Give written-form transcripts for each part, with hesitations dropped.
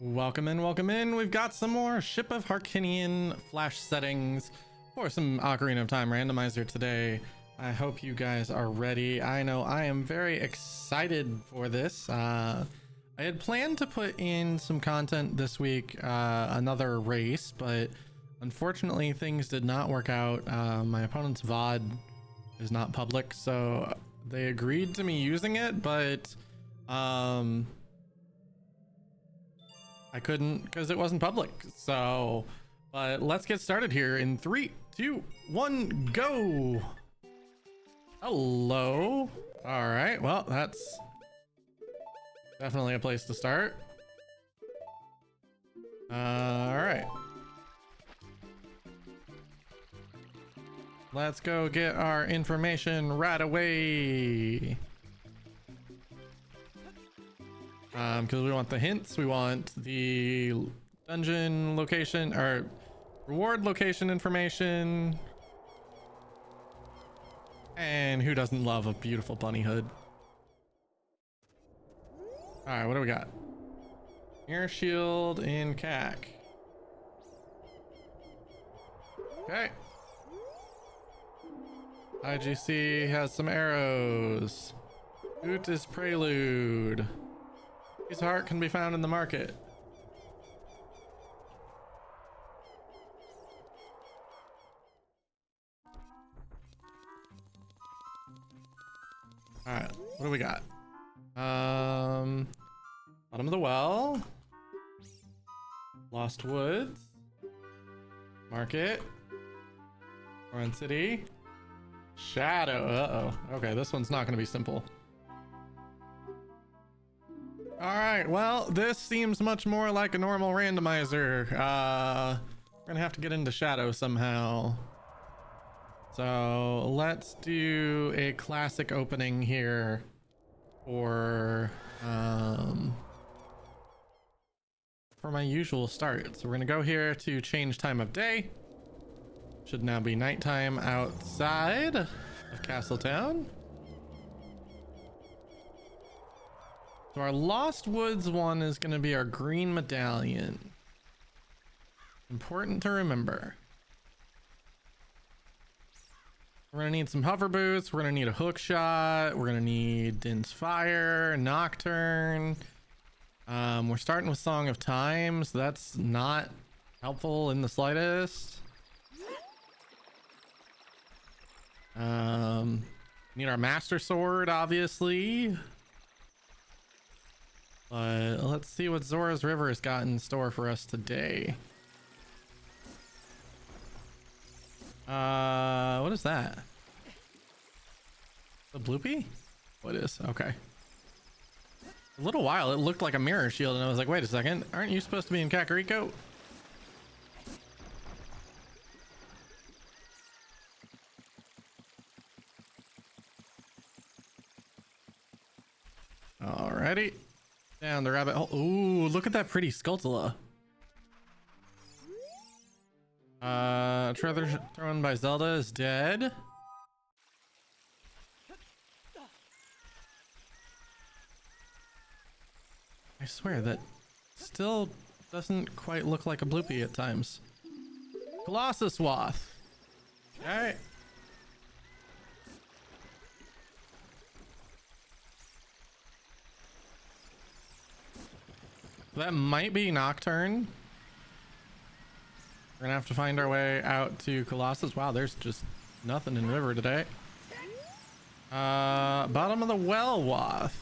Welcome in, welcome in. We've got some more Ship of Harkinian flash settings for some Ocarina of Time randomizer today. I hope you guys are ready. I know I am very excited for this. I had planned to put in some content this week, another race, but unfortunately things did not work out. My opponent's VOD is not public, so they agreed to me using it, but I couldn't because it wasn't public. So, but let's get started here in 3, 2, 1, go. Hello. All right. Well, that's definitely a place to start. All right. Let's go get our information right away. Because we want the hints, we want the dungeon location or reward location information, and who doesn't love a beautiful bunny hood? All right, what do we got? Mirror shield in CAC. Okay. IGC has some arrows. Oot is prelude. His heart can be found in the market. All right, what do we got? Bottom of the well, Lost Woods, Market, Orange City, Shadow. Okay, this one's not going to be simple. All right, well, this seems much more like a normal randomizer. We're gonna have to get into Shadow somehow. So let's do a classic opening here for my usual start. So we're gonna go here to change time of day. Should now be nighttime outside of Castletown. So our Lost Woods one is going to be our green medallion. Important to remember. We're going to need some hover boots. We're going to need a hook shot. We're going to need Din's Fire, Nocturne. We're starting with Song of Time, so that's not helpful in the slightest. Need our Master Sword, obviously. But let's see what Zora's River has got in store for us today. What is that? A bloopy? What is? Okay. A little while it looked like a mirror shield and I was like, wait a second, aren't you supposed to be in Kakariko? Alrighty. Down the rabbit hole. Ooh, look at that pretty Skulltula. Treasure thrown by Zelda is dead. I swear that still doesn't quite look like a bloopy at times. Colossus Wath. Alright. That might be Nocturne. We're gonna have to find our way out to Colossus. Wow, there's just nothing in river today. Bottom of the well Wath.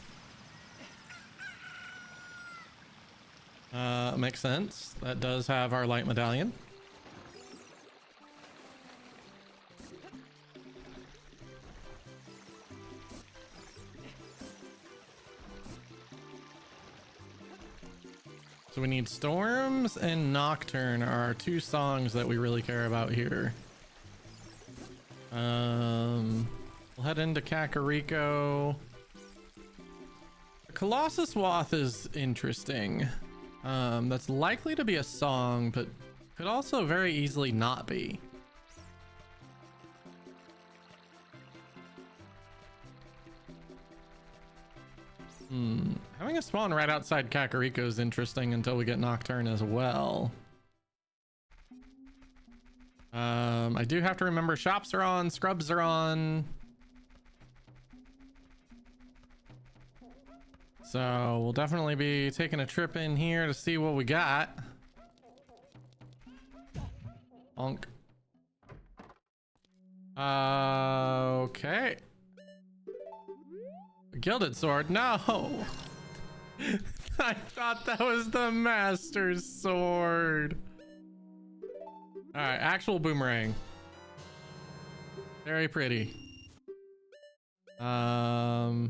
Makes sense. That does have our light medallion. So we need Storms and Nocturne are our two songs that we really care about here. We'll head into Kakariko. Colossus Wath is interesting. That's likely to be a song, but could also very easily not be. Having a spawn right outside Kakariko is interesting until we get Nocturne as well. I do have to remember shops are on, scrubs are on. So we'll definitely be taking a trip in here to see what we got. Bonk. Okay. Gilded sword. No. I thought that was the master's sword. All right, actual boomerang. Very pretty. Meh.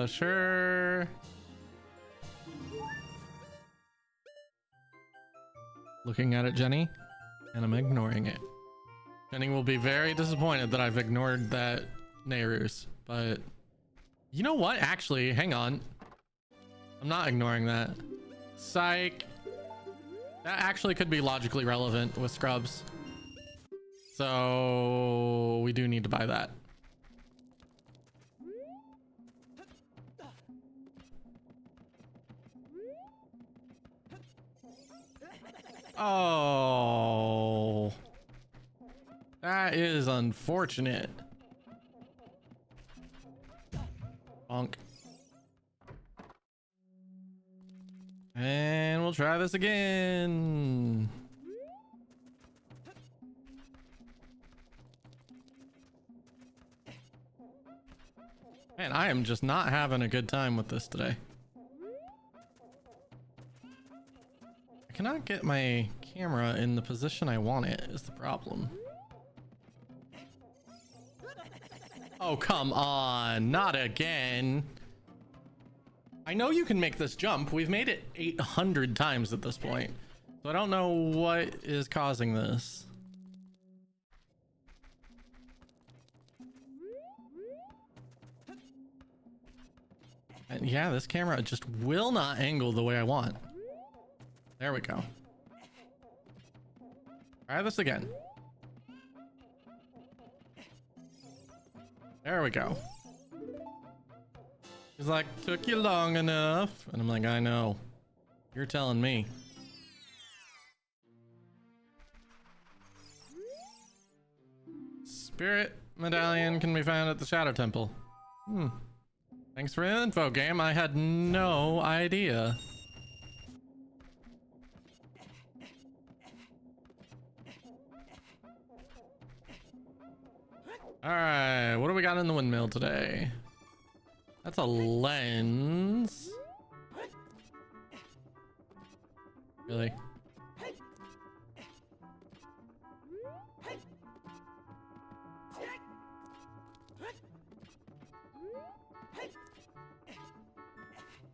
Sure. Looking at it, Jenny, and I'm ignoring it. Jenny will be very disappointed that I've ignored that Nehrus, but you know what? Actually, hang on. I'm not ignoring that. Psych. That actually could be logically relevant with scrubs. So we do need to buy that. Oh, that is unfortunate. Bonk. And we'll try this again. Man, I am just not having a good time with this today. I cannot get my camera in the position I want it, is the problem. Oh, come on, not again. I know you can make this jump. We've made it 800 times at this point. So I don't know what is causing this. And yeah, this camera just will not angle the way I want. There we go. Try this again. There we go. He's like, took you long enough. And I'm like, I know. You're telling me. Spirit medallion can be found at the Shadow Temple. Thanks for the info, game. I had no idea. All right, what do we got in the windmill today? That's a lens. Really?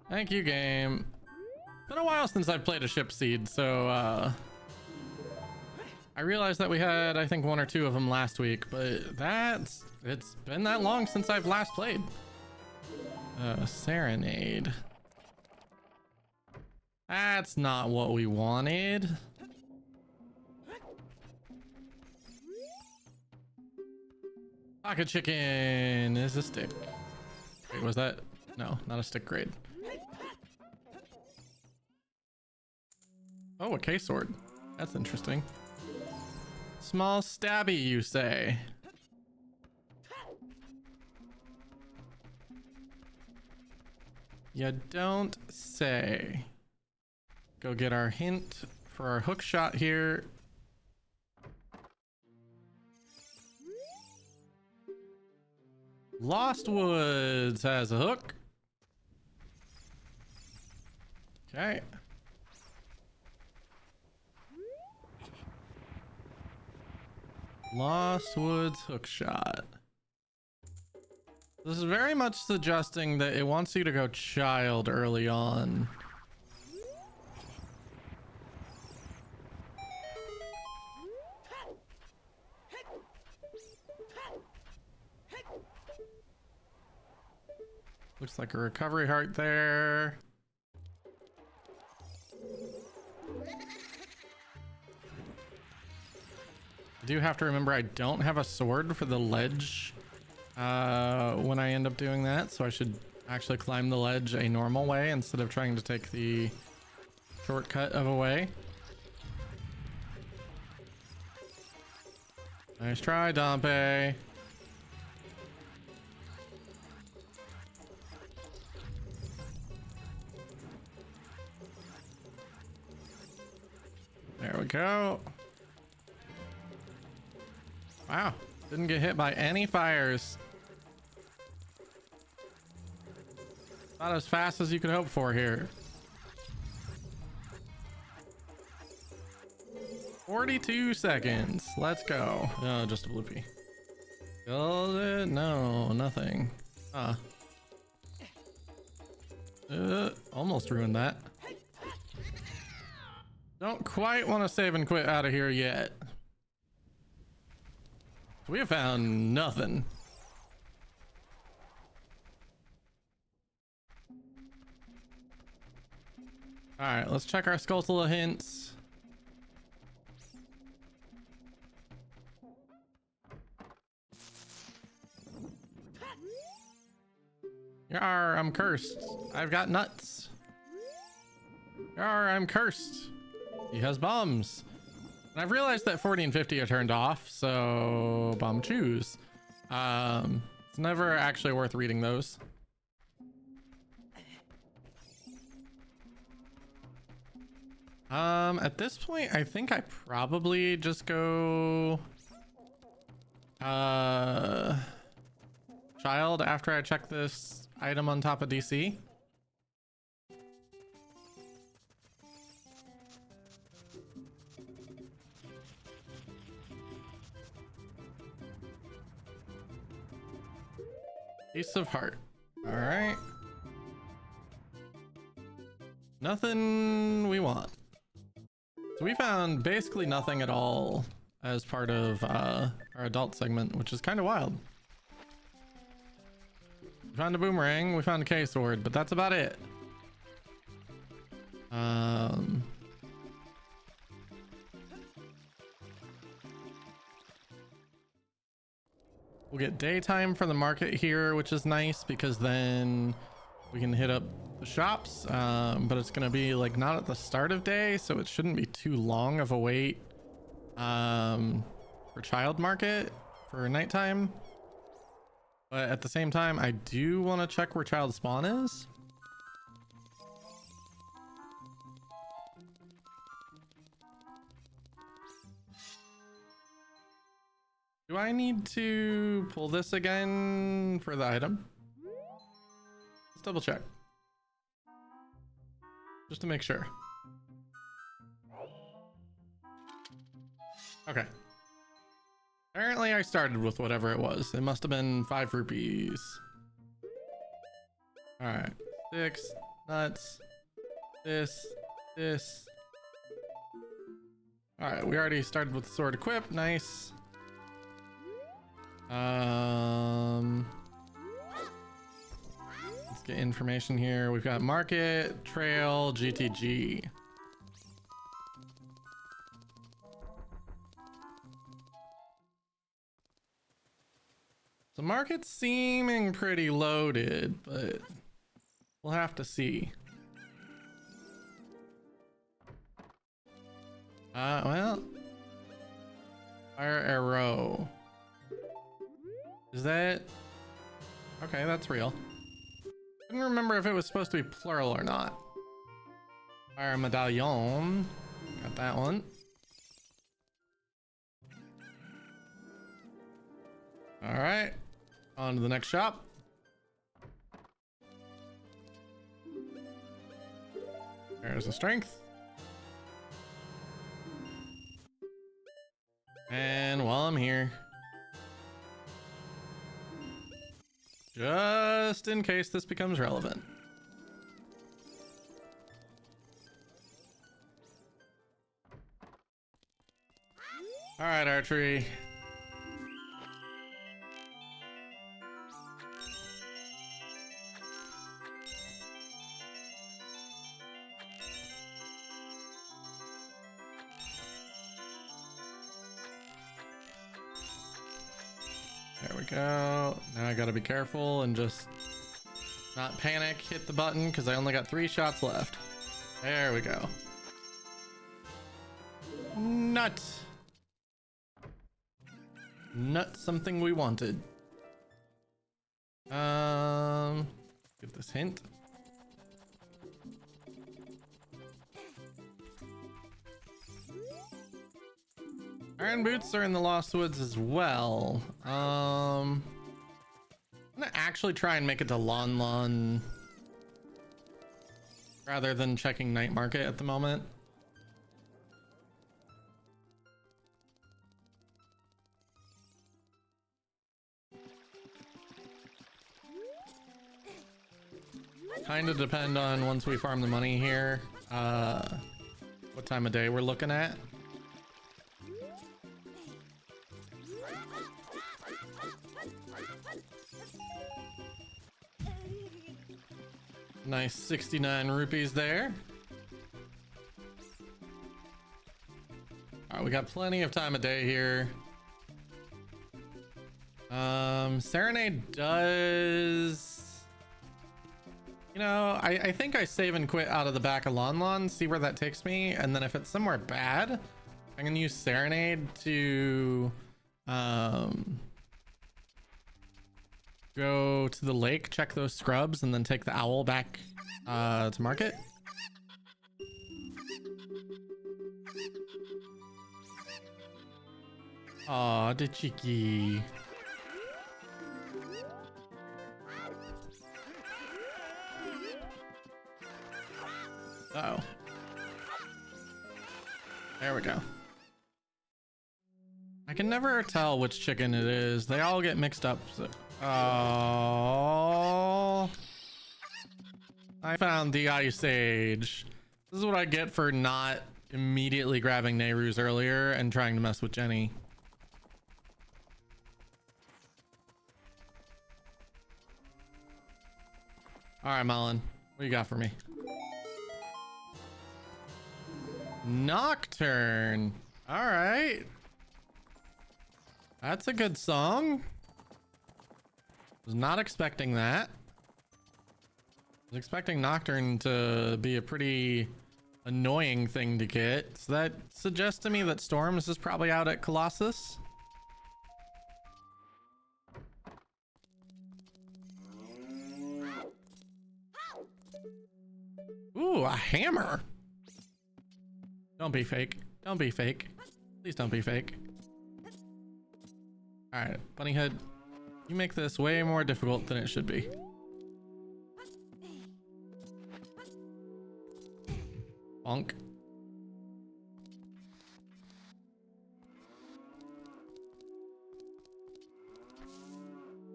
Thank you, game. Been a while since I've played a ship seed, so I realized that we had, I think, 1 or 2 of them last week, but it's been that long since I've last played. Serenade. That's not what we wanted. Pocket chicken is a stick. Wait, was that? No, not a stick grade. Oh, a K-sword. That's interesting. Small stabby, you say? You don't say. Go get our hint for our hook shot here. Lost Woods has a hook. Okay. Lost Woods hook shot. This is very much suggesting that it wants you to go child early on. Looks like a recovery heart there. Do have to remember I don't have a sword for the ledge when I end up doing that, so I should actually climb the ledge a normal way instead of trying to take the shortcut of a way. Nice try, Dompe. There we go. Wow, didn't get hit by any fires. Not as fast as you could hope for here. 42 seconds. Let's go. Oh, just a bloopy. Killed it? No, nothing. Almost ruined that. Don't quite want to save and quit out of here yet. We have found nothing. All right, let's check our Skulltula hints. Yar, I'm cursed. I've got nuts. Yar, I'm cursed. He has bombs. And I've realized that 40 and 50 are turned off, so bomb choose. It's never actually worth reading those. At this point, I think I probably just go child after I check this item on top of DC. Ace of Heart. All right. Nothing we want. So we found basically nothing at all as part of our adult segment, which is kind of wild. We found a boomerang, we found a K-sword, but that's about it. We'll get daytime for the market here, which is nice because then we can hit up the shops, but it's gonna be like not at the start of day, so it shouldn't be too long of a wait for child market for nighttime. But at the same time, I do want to check where child spawn is. Do I need to pull this again for the item? Let's double check. Just to make sure. Okay. Apparently I started with whatever it was. It must have been 5 rupees. All right. 6 nuts. This. All right. We already started with sword equip. Nice. Let's get information here. We've got market, trail, GTG. The market's seeming pretty loaded, but we'll have to see. Well, fire arrow. Is that okay? That's real. Couldn't remember if it was supposed to be plural or not. Fire medallion. Got that one. All right. On to the next shop. There's the strength. And while I'm here, just in case this becomes relevant. All right, archery. we go. Now I gotta be careful and just not panic, hit the button, because I only got 3 shots left. There we go. Nut. Nut, something we wanted. Get this hint. Iron boots are in the Lost Woods as well. I'm gonna actually try and make it to Lon Lon rather than checking night market at the moment. Kind of depend on once we farm the money here, what time of day we're looking at. Nice 69 rupees there. All right, we got plenty of time of day here. Serenade does, you know, I think I save and quit out of the back of Lon Lon, see where that takes me, and then if it's somewhere bad, I'm gonna use Serenade to go to the lake, check those scrubs, and then take the owl back to market. Aw, the cheeky. Uh-oh. There we go. I can never tell which chicken it is. They all get mixed up. So. Oh, I found the Ice Age. This is what I get for not immediately grabbing Nehru's earlier and trying to mess with Jenny. All right, Mullen, what you got for me? Nocturne. All right. That's a good song. Was not expecting that. Was expecting Nocturne to be a pretty annoying thing to get. So that suggests to me that Storms is probably out at Colossus. Ooh, a hammer. Don't be fake. Don't be fake. Please don't be fake. All right, Bunnyhead, you make this way more difficult than it should be. Bonk.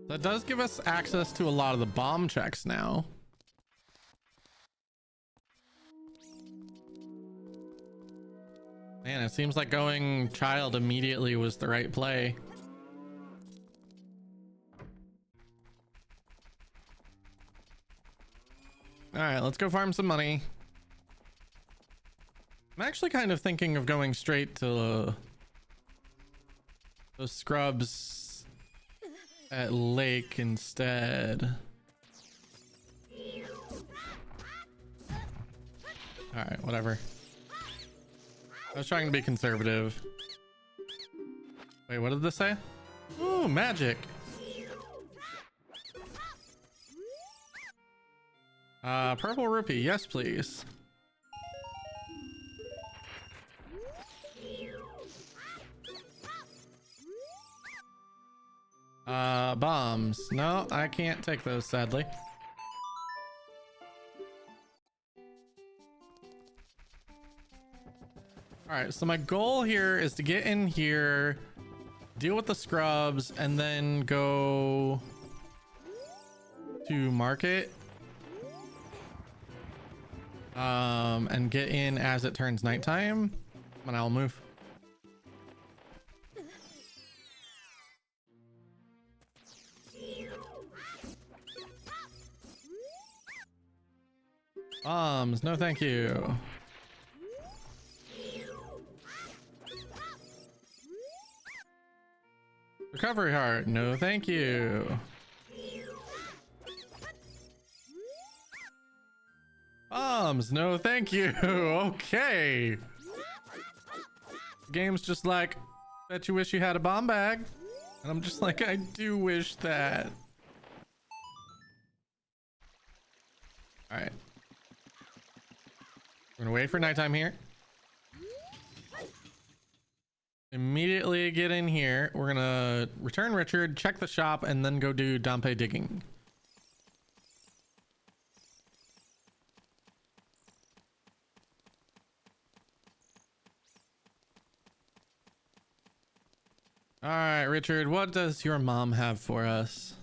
That does give us access to a lot of the bomb checks now. Man, it seems like going child immediately was the right play. All right, let's go farm some money. I'm actually kind of thinking of going straight to those scrubs at Lake instead. All right, whatever. I was trying to be conservative. Wait, what did this say? Ooh, magic. Purple rupee, yes please. Bombs. No, I can't take those, sadly. All right, so my goal here is to get in here, deal with the scrubs, and then go to market. And get in as it turns nighttime. Come on, I'll move. Bombs, no thank you. We're Recovery heart. No, thank you. Bombs. No, thank you. Okay. Game's just like, bet you wish you had a bomb bag. And I'm just like, I do wish that. All right. We're gonna wait for nighttime here. Immediately get in here. We're gonna return Richard, check the shop, and then go do Dompe digging. All right, Richard, what does your mom have for us?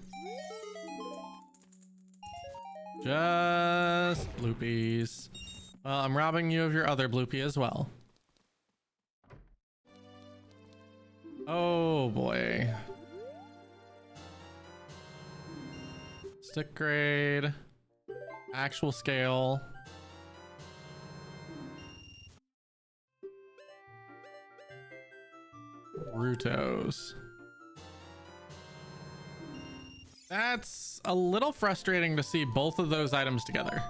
Just bloopies. Well, I'm robbing you of your other bloopy as well. Oh boy. Stick grade. Actual scale. Rutos. That's a little frustrating to see both of those items together.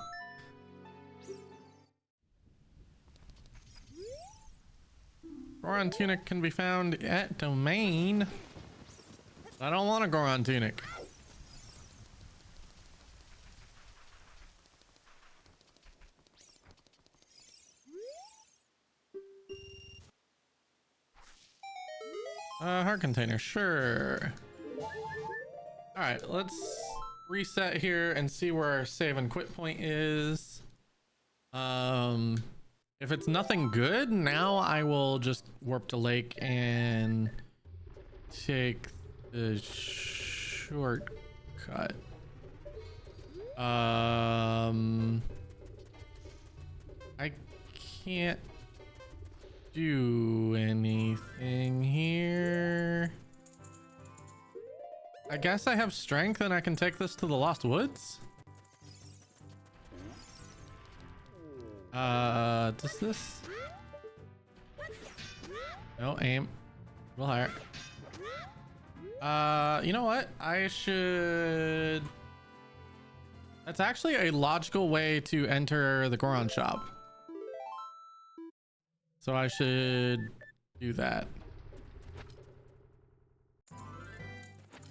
Goron tunic can be found at domain. I don't want a Goron tunic. Heart container, sure. All right, let's reset here and see where our save and quit point is. If it's nothing good, now I will just warp to lake and take the shortcut. I can't do anything here. I guess I have strength and I can take this to the Lost Woods. Does this? No, aim. A little higher. You know what? I should... That's actually a logical way to enter the Goron shop. So I should do that.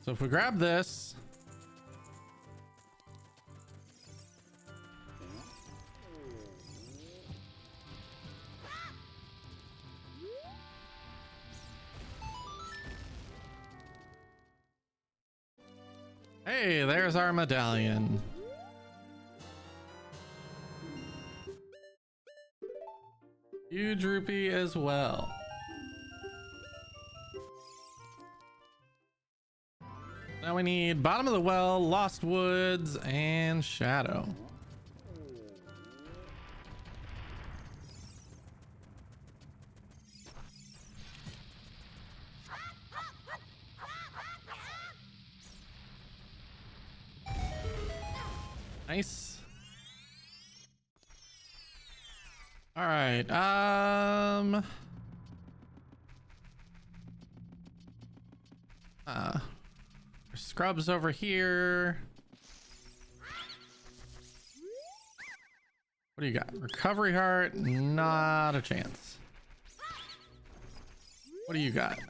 So if we grab this, hey, there's our medallion. Huge rupee as well. Now we need bottom of the well, Lost Woods, and Shadow. Nice. All right. Scrubs over here. What do you got? Recovery heart, not a chance. What do you got?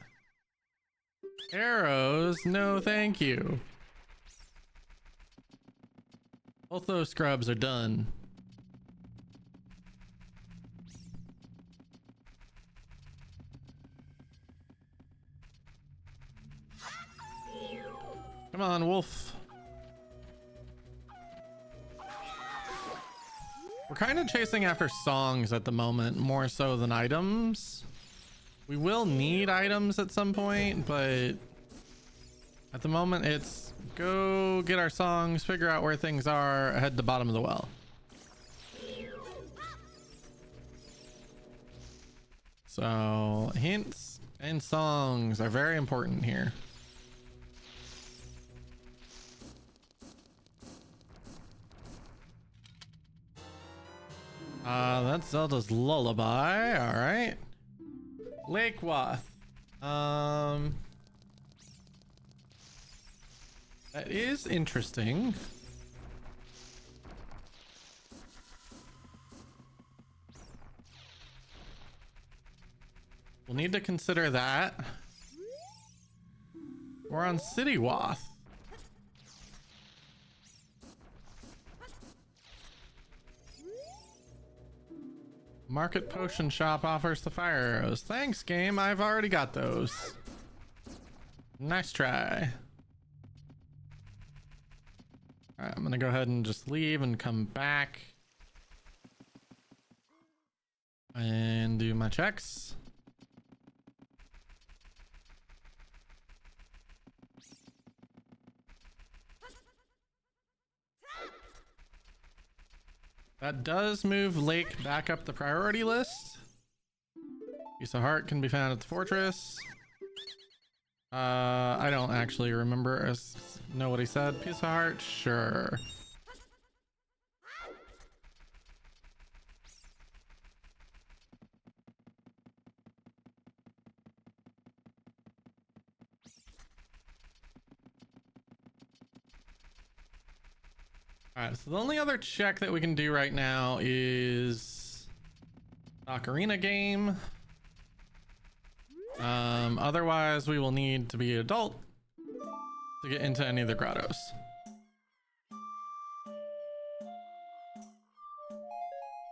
Arrows, no thank you. Both those scrubs are done. Come on, wolf. We're kind of chasing after songs at the moment, more so than items. We will need items at some point, but at the moment it's go get our songs, figure out where things are, head to the bottom of the well. So hints and songs are very important here. That's Zelda's lullaby. All right. Lake Wath. That is interesting. We'll need to consider that. We're on City Wath. Market Potion Shop offers the fire arrows. Thanks, game. I've already got those. Nice try. All right, I'm gonna go ahead and just leave and come back and do my checks. That does move Lake back up the priority list. Piece of heart can be found at the fortress. I don't actually know what he said. Piece of heart, sure. All right, so the only other check that we can do right now is Ocarina game. Otherwise we will need to be adult to get into any of the grottos.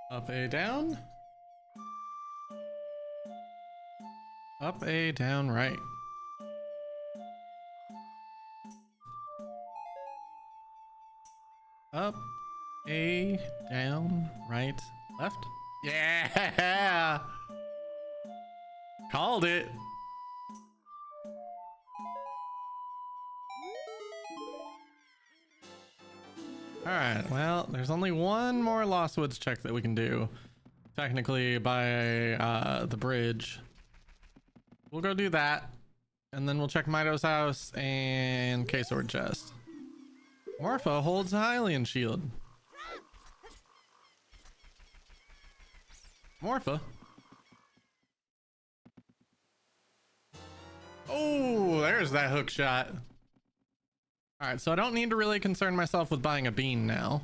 Up, A, down. Up, A, down, right. Up, A, down, right, left. Yeah! Called it. All right, well, there's only one more Lost Woods check that we can do, technically, by the bridge. We'll go do that, and then we'll check Mido's house and K-Sword chest. Morpho holds a Hylian shield. Morpha. Oh, there's that hook shot. All right, so I don't need to really concern myself with buying a bean now.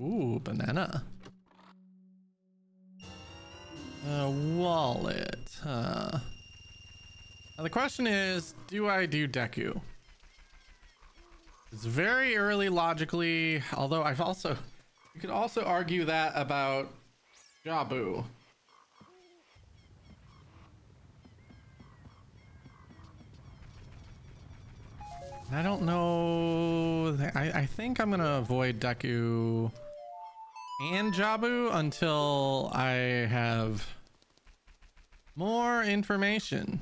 Ooh, banana. A wallet. Now the question is, do I do Deku? It's very early logically, although you could also argue that about Jabu. I don't know. I think I'm gonna avoid Deku and Jabu until I have more information.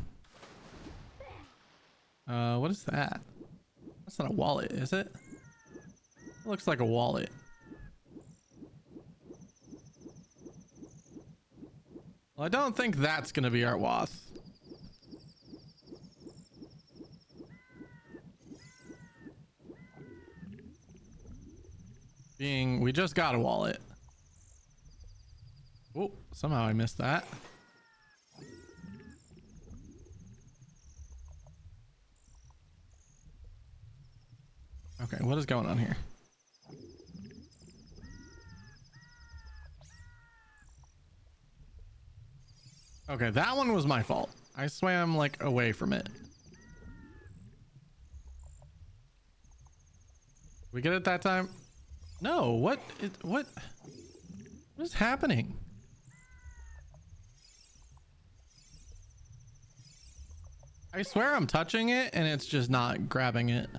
What is that? That's not a wallet, is it? It looks like a wallet. Well, I don't think that's gonna be our Wath. We just got a wallet. Oh, somehow I missed that. Okay, what is going on here? Okay, that one was my fault. I swam like away from it. We get it that time? No, what is happening? I swear I'm touching it and it's just not grabbing it.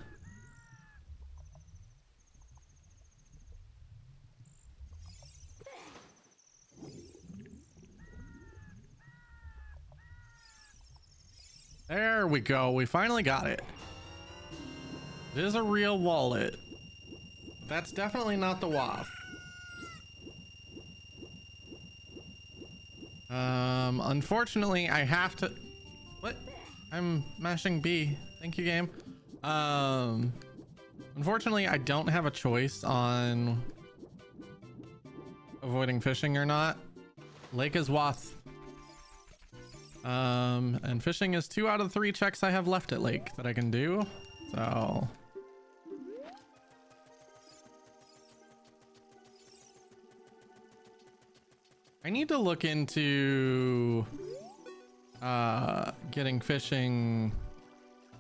There we go. We finally got it. It is a real wallet. That's definitely not the Wath. Unfortunately, I have to... What? I'm mashing B. Thank you, game. Unfortunately, I don't have a choice on avoiding fishing or not. Lake is Wath. And fishing is 2 out of 3 checks I have left at lake that I can do. So I need to look into getting fishing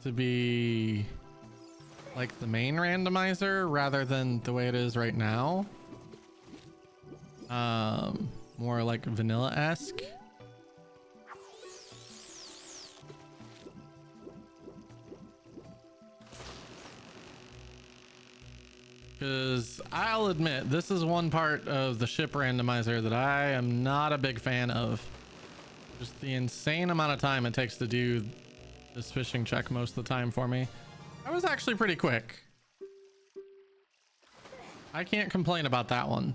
to be like the main randomizer rather than the way it is right now. More like vanilla-esque. Because I'll admit, this is one part of the ship randomizer that I am not a big fan of. Just the insane amount of time it takes to do this fishing check most of the time for me. That was actually pretty quick. I can't complain about that one.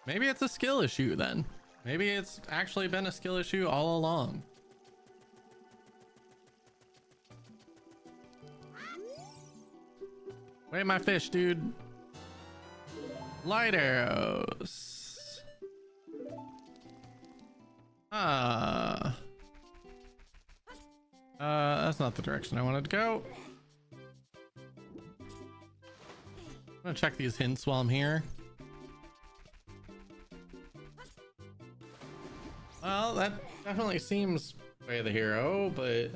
Maybe it's a skill issue then. Maybe it's actually been a skill issue all along. Wait, my fish, dude. Light arrows. That's not the direction I wanted to go. I'm gonna check these hints while I'm here. Well, that definitely seems way of the hero, but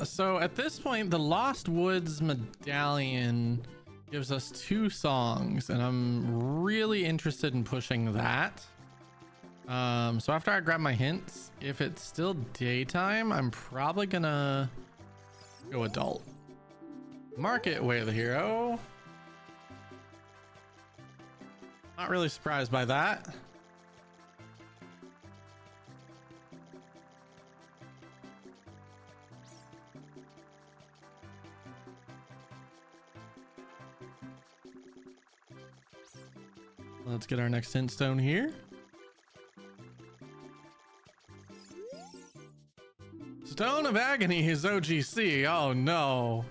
so at this point, the Lost Woods medallion gives us 2 songs, and I'm really interested in pushing that. So after I grab my hints, if it's still daytime, I'm probably gonna go adult. Market, way of the hero. Not really surprised by that. Let's get our next hint stone here. Stone of Agony is OGC. Oh no.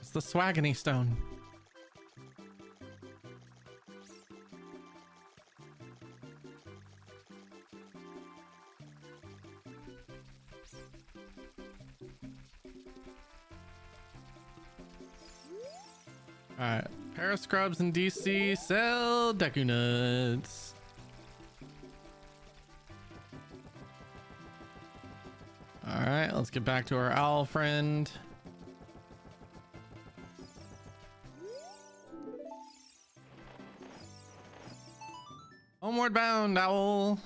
It's the Swagony stone. All right. Para Scrubs in DC sell Deku Nuts. All right, let's get back to our owl friend. Homeward bound, owl.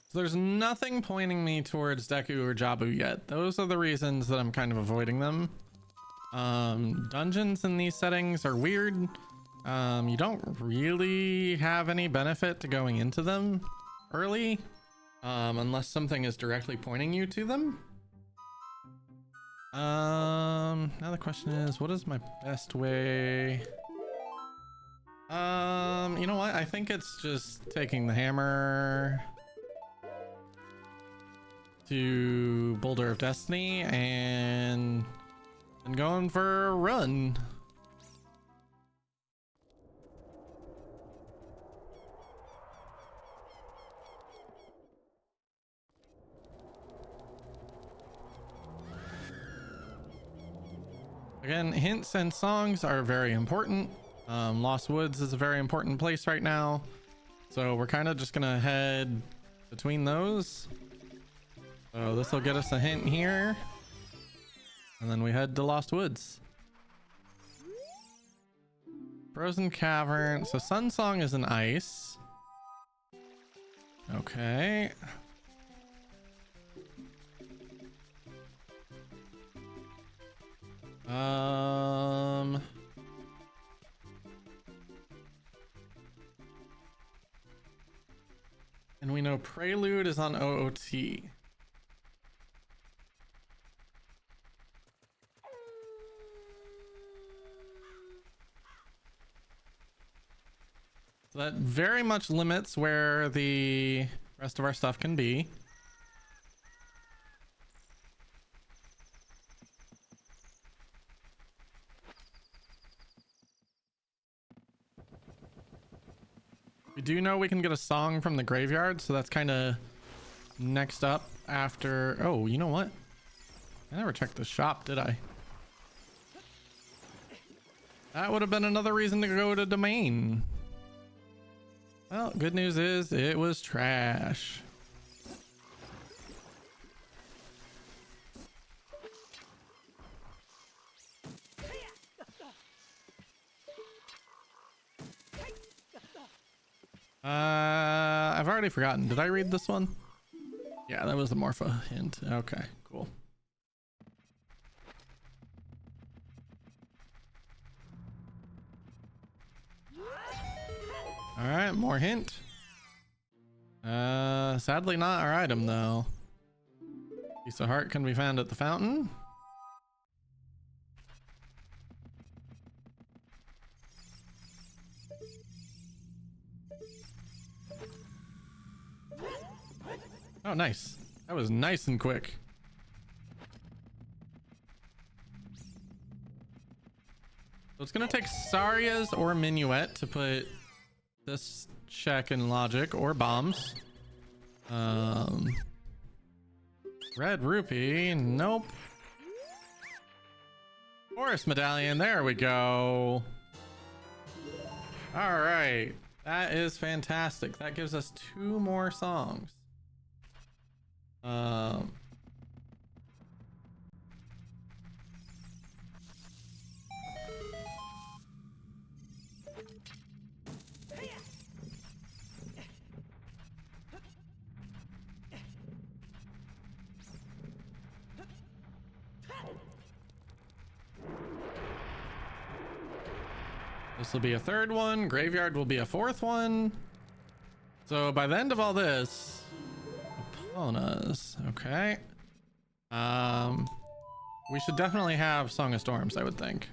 So there's nothing pointing me towards Deku or Jabu yet. Those are the reasons that I'm kind of avoiding them. Dungeons in these settings are weird. You don't really have any benefit to going into them early, unless something is directly pointing you to them. Now the question is, what is my best way? You know what? I think it's just taking the hammer to Boulder of Destiny and going for a run. Again, hints and songs are very important. Lost Woods is a very important place right now, so we're kind of just gonna head between those. So this will get us a hint here, and then we head to Lost Woods. Frozen Cavern. So Sun Song is an ice. Okay. And we know Prelude is on OOT. So that very much limits where the rest of our stuff can be. We do know we can get a song from the graveyard, so that's kind of next up after. Oh, you know what? I never checked the shop, did I? That would have been another reason to go to domain. Well, good news is it was trash. I've already forgotten. Did I read this one? Yeah, that was the Morpha hint. Okay, cool. All right, more hint. Sadly not our item though. Piece of heart can be found at the fountain. Oh, nice. That was nice and quick. So it's gonna take Saria's or Minuet to put this check in logic, or bombs. Red rupee, nope. Forest medallion, there we go. All right, that is fantastic. That gives us 2 more songs. This will be a 3rd one. Graveyard will be a 4th one. So by the end of all this, Eponas, okay. We should definitely have Song of Storms, I would think.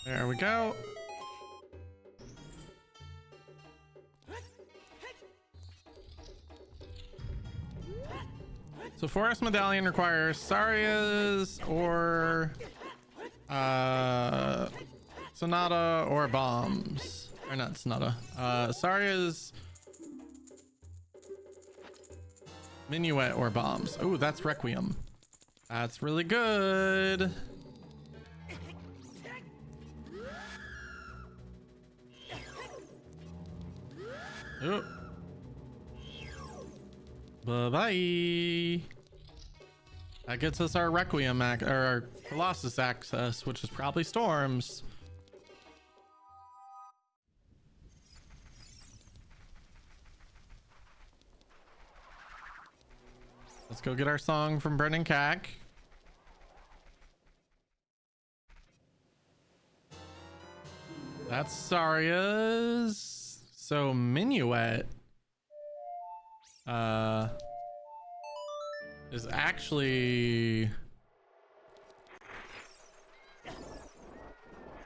There we go. So Forest Medallion requires Saria's or Sonata or bombs. Or not Sonata. Saria's Minuet or bombs. Oh, that's Requiem. That's really good. Oh. Bye-bye. That gets us our Requiem or our Colossus access, which is probably Storms. Let's go get our song from Brennan Cack. That's Saria's. So Minuet is actually,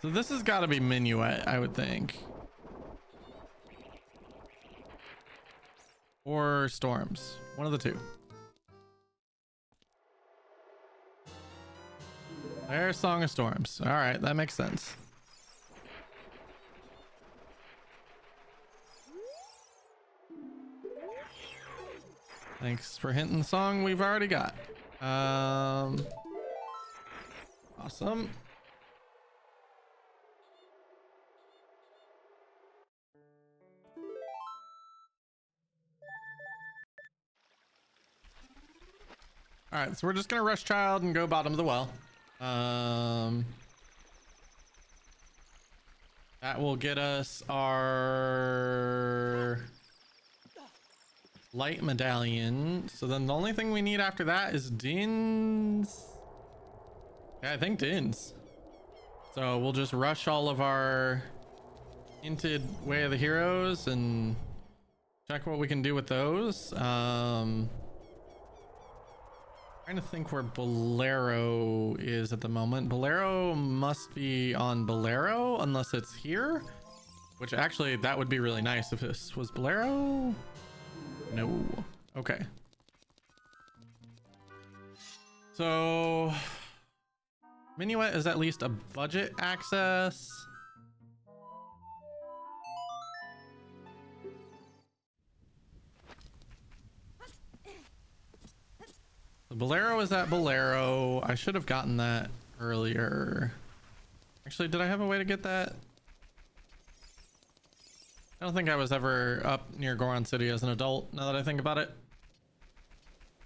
so this has got to be Minuet, I would think, or Storms, one of the 2. There's Song of Storms. All right, that makes sense. Thanks for hinting the song we've already got. Awesome. All right, so we're just gonna rush child and go bottom of the well. That will get us our light medallion. So then the only thing we need after that is Din's. Yeah, I think Din's. So we'll just rush all of our hinted Way of the Heroes and check what we can do with those. Trying to think where Bolero is at the moment. Bolero must be on Bolero unless it's here, which actually that would be really nice if this was Bolero. No. Okay. So Minuet is at least a budget access. The Bolero is at Bolero. I should have gotten that earlier. Actually, did I have a way to get that? I don't think I was ever up near Goron City as an adult, now that I think about it.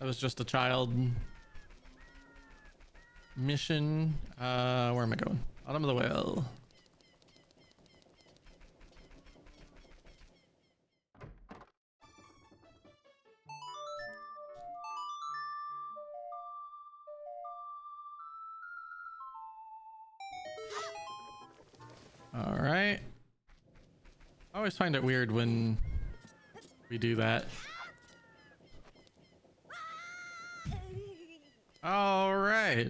I was just a child. Mission. Where am I going? Bottom of the Whale. All right. I always find it weird when we do that. All right,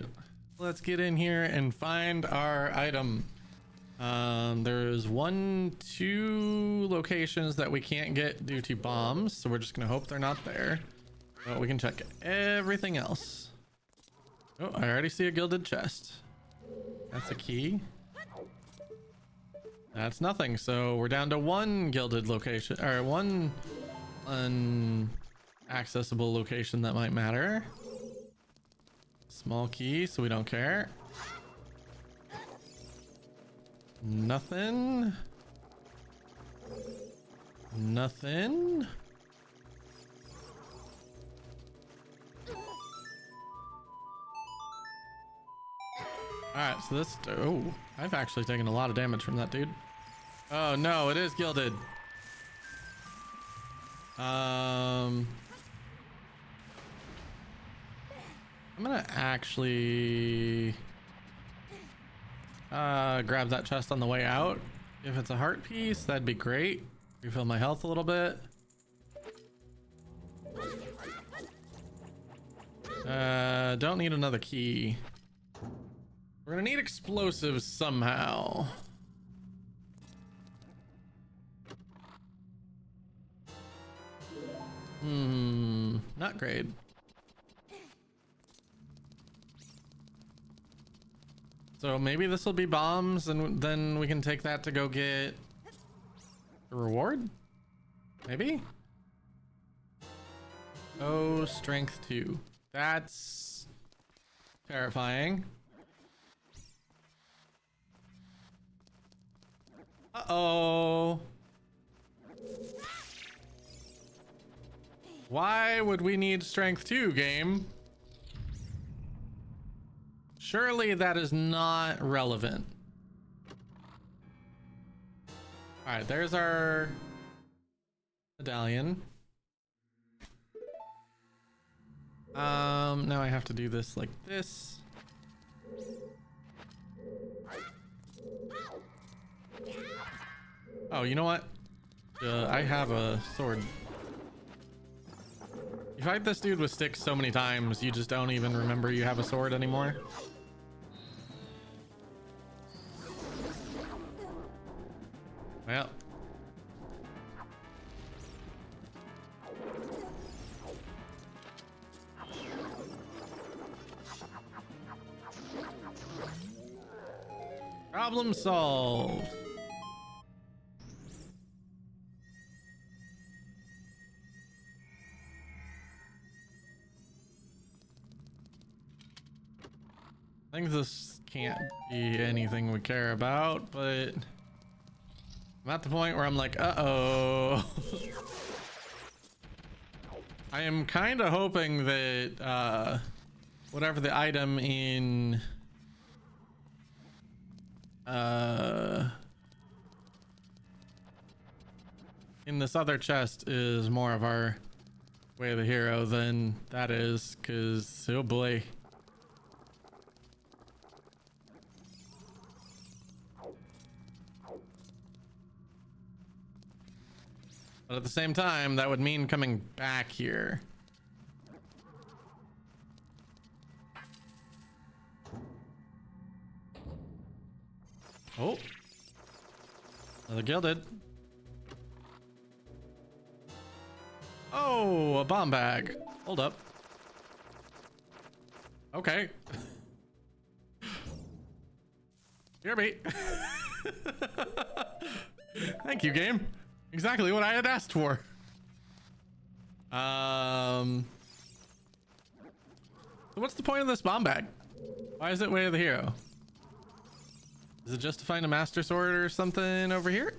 let's get in here and find our item. There's 2 locations that we can't get due to bombs, so we're just gonna hope they're not there. But we can check everything else. Oh, I already see a gilded chest. That's a key. That's nothing, so we're down to 1 gilded location, or 1 unaccessible location that might matter. Small key, so we don't care. Nothing. Nothing. Alright, so this... Oh, I've actually taken a lot of damage from that dude. Oh no, it is gilded. I'm gonna actually grab that chest on the way out. If it's a heart piece, that'd be great. Refill my health a little bit. Don't need another key. We're gonna need explosives somehow. Not great. So maybe this will be bombs and then we can take that to go get a reward? Maybe? Oh, strength 2. That's terrifying. Uh-oh. Why would we need strength 2, game? Surely that is not relevant. All right, there's our medallion. Now I have to do this like this. Oh, you know what? I have a sword. You fight this dude with sticks so many times, you just don't even remember you have a sword anymore. Well. Problem solved. I think this can't be anything we care about, but I'm at the point where I'm like, uh-oh. I am kind of hoping that whatever the item in this other chest is more of our way of the hero, then that is, because oh boy. But at the same time, that would mean coming back here. Oh, another gilded. Oh, a bomb bag. Hold up. Okay. Here, mate. Thank you, game. Exactly what I had asked for. So what's the point of this bomb bag? Why is it way of the hero? Is it just to find a master sword or something over here?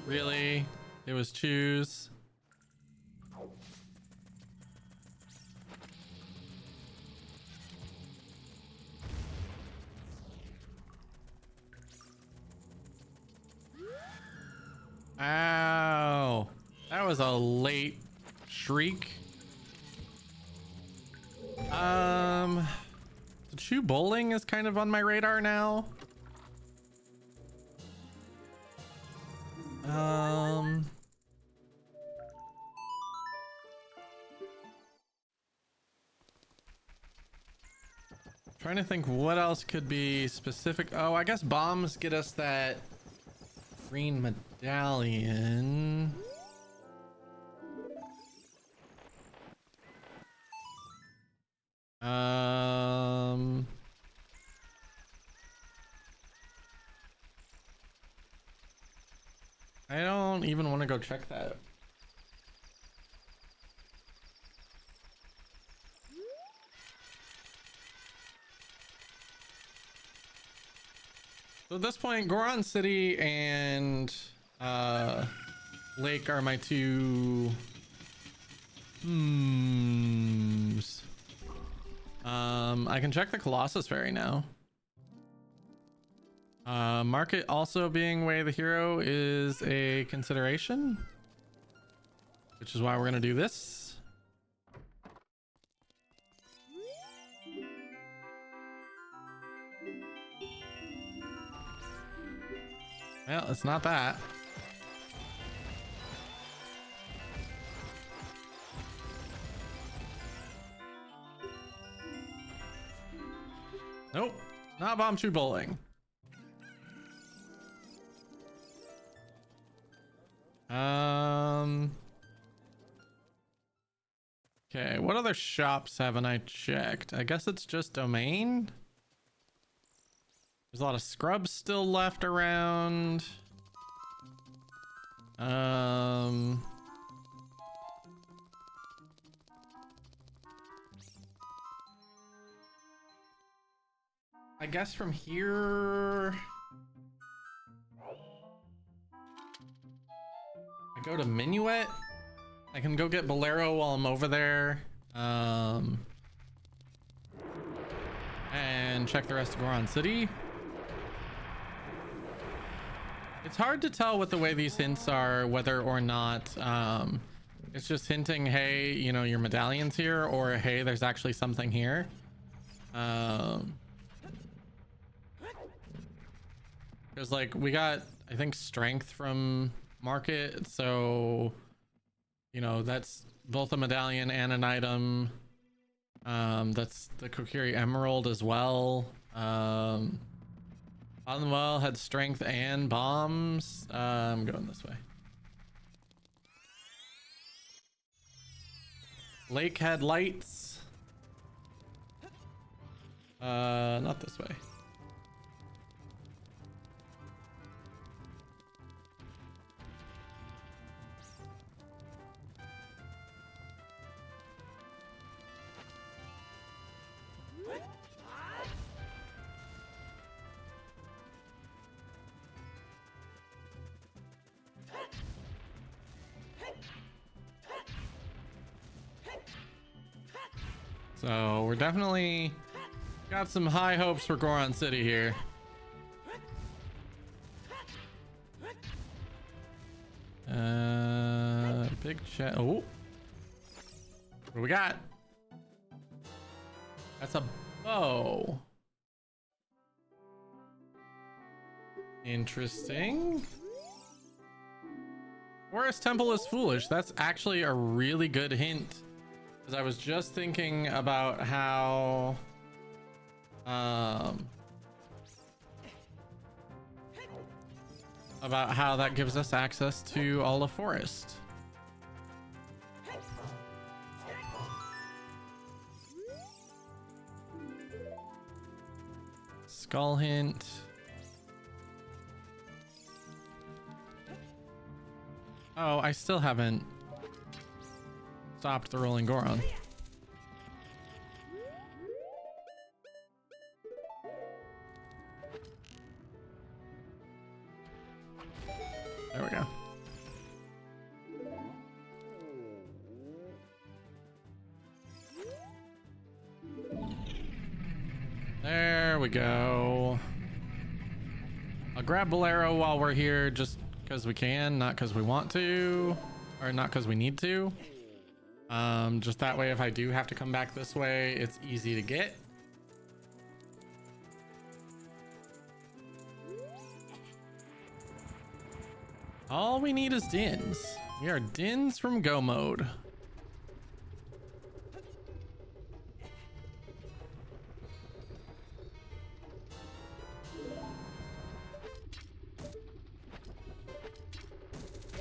Really? It was choose. Ow. That was a late shriek. The Chew Bowling is kind of on my radar now. Trying to think what else could be specific. Oh, I guess bombs get us that green medallion. I don't even want to go check that. So at this point, Goron City and Lake are my two I can check the Colossus Ferry now. Market also being way of the hero is a consideration, which is why we're gonna do this. Well, it's not that. Nope, not bomb chew bowling. Okay, what other shops haven't I checked? I guess it's just domain. There's a lot of scrubs still left around. I guess from here I go to Minuet. I can go get Bolero while I'm over there. And check the rest of Goron City. It's hard to tell with the way these hints are whether or not it's just hinting, hey, you know, your medallion's here, or hey, there's actually something here. Because like we got, I think, strength from market, so you know that's both a medallion and an item. That's the Kokiri Emerald as well. On the well had strength and bombs. I'm going this way. Lake had lights. Not this way. So we're definitely Got some high hopes for Goron City here. Big chat. Oh, what do we got? That's a bow. Interesting. Forest Temple is foolish. That's actually a really good hint, because I was just thinking about how that gives us access to all the forest. Skull hint. Oh, I still haven't stopped the rolling Goron. There we go. There we go. I'll grab Bolero while we're here, just because we can, not because we want to, or not because we need to. Just that way, if I do have to come back this way, it's easy to get. All we need is Dins. We are Dins from Go Mode.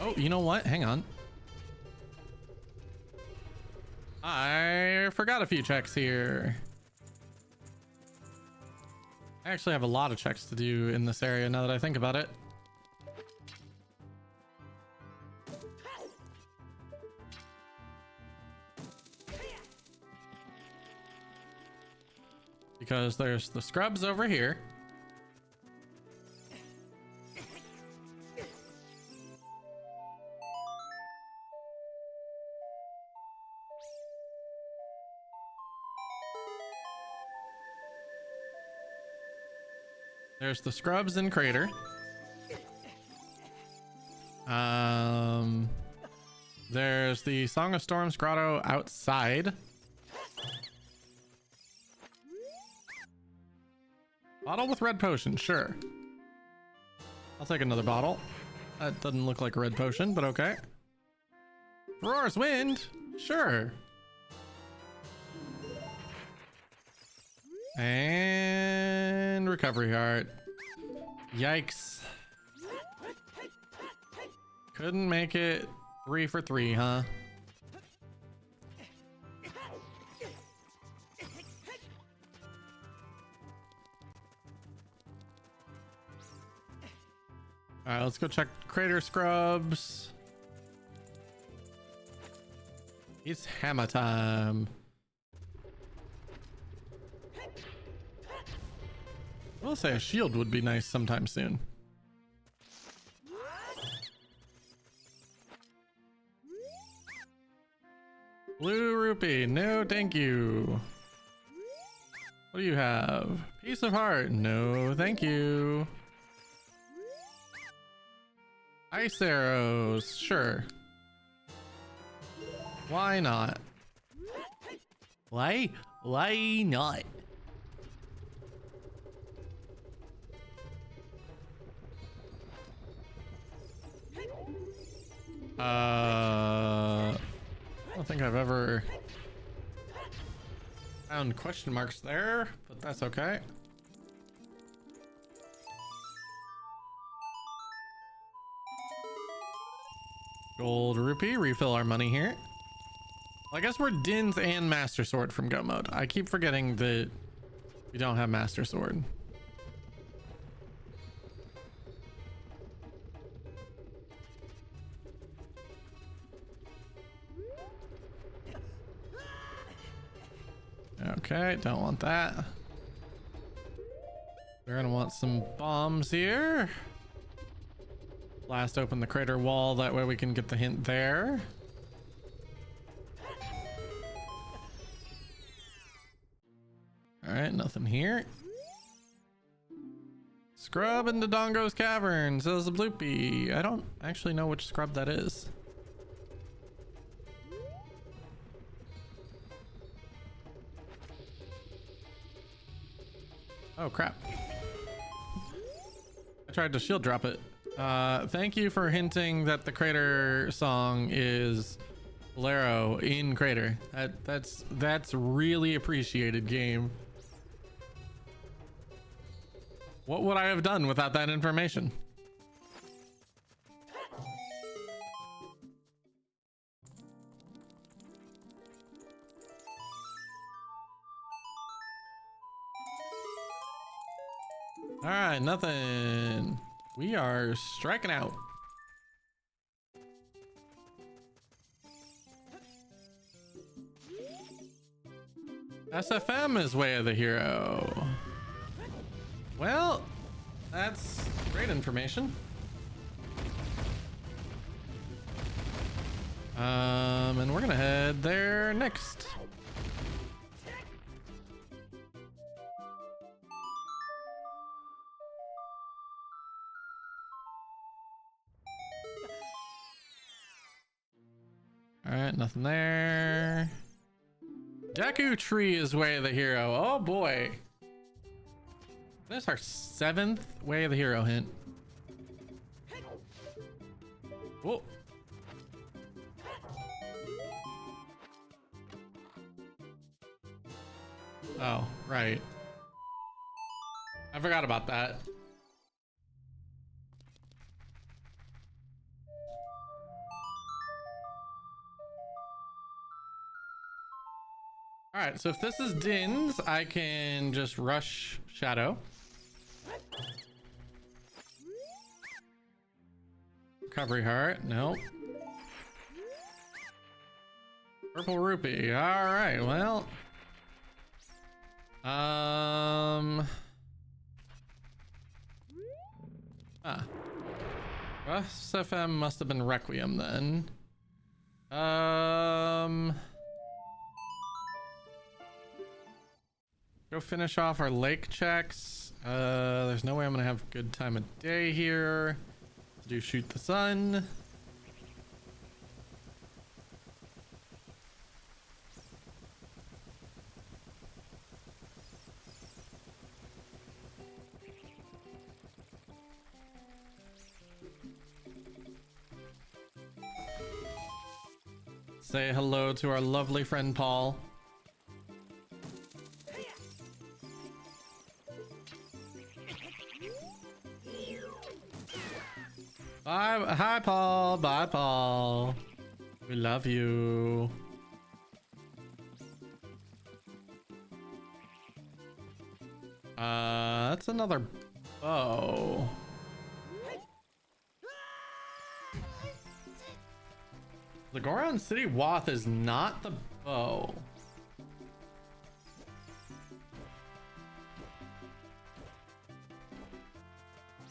Oh, you know what? Hang on. I forgot a few checks here. I actually have a lot of checks to do in this area now that I think about it. Because there's the scrubs over here. There's the scrubs and crater. There's the Song of Storms grotto outside. Bottle with red potion, sure. I'll take another bottle. That doesn't look like a red potion, but okay. Farore's Wind, sure. And recovery heart. Yikes. Couldn't make it 3 for 3, huh? All right, let's go check crater scrubs. It's hammer time. I will say a shield would be nice sometime soon. Blue rupee, no thank you. What do you have? Piece of heart, no thank you. Ice arrows, sure. Why not? Why not? I don't think I've ever found question marks there, but that's okay. Gold rupee, refill our money here. Well, I guess we're Dins and Master Sword from Go Mode. I keep forgetting that we don't have Master Sword. Okay, don't want that. We're gonna want some bombs here. Blast open the crater wall, that way we can get the hint there. All right, right, nothing here. Scrub into Dongo's Cavern, says the Bloopy. I don't actually know which scrub that is. Oh crap. I tried to shield drop it. Thank you for hinting that the Crater song is Bolero in Crater. That's really appreciated, game. What would I have done without that information? All right, nothing. We are striking out. SFM is way of the hero. Well, that's great information. And we're gonna head there next. All right, nothing there. Deku Tree is way of the hero. Oh boy. That's our 7th way of the hero hint. Whoa. Oh, right. I forgot about that. All right, so if this is Din's, I can just rush Shadow. Recovery heart, nope. Purple rupee, all right, well. Russ FM must have been Requiem then. Go finish off our lake checks. There's no way I'm gonna have a good time of day here. Do shoot the sun. Say hello to our lovely friend Paul. Bye, hi Paul, bye Paul. We love you. That's another bow. The Goron City Wath is not the bow.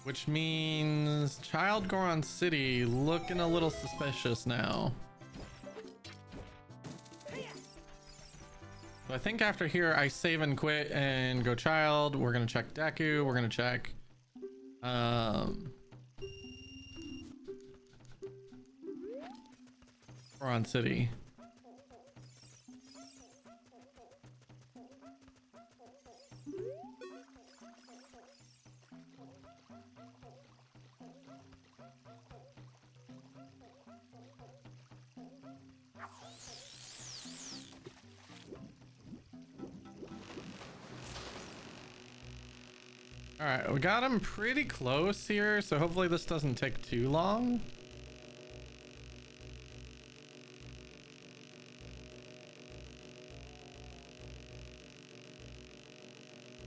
Which means Child Goron City looking a little suspicious now. So I think after here I save and quit and go Child. We're gonna check Deku. We're gonna check Goron City. All right, we got him pretty close here, so hopefully this doesn't take too long.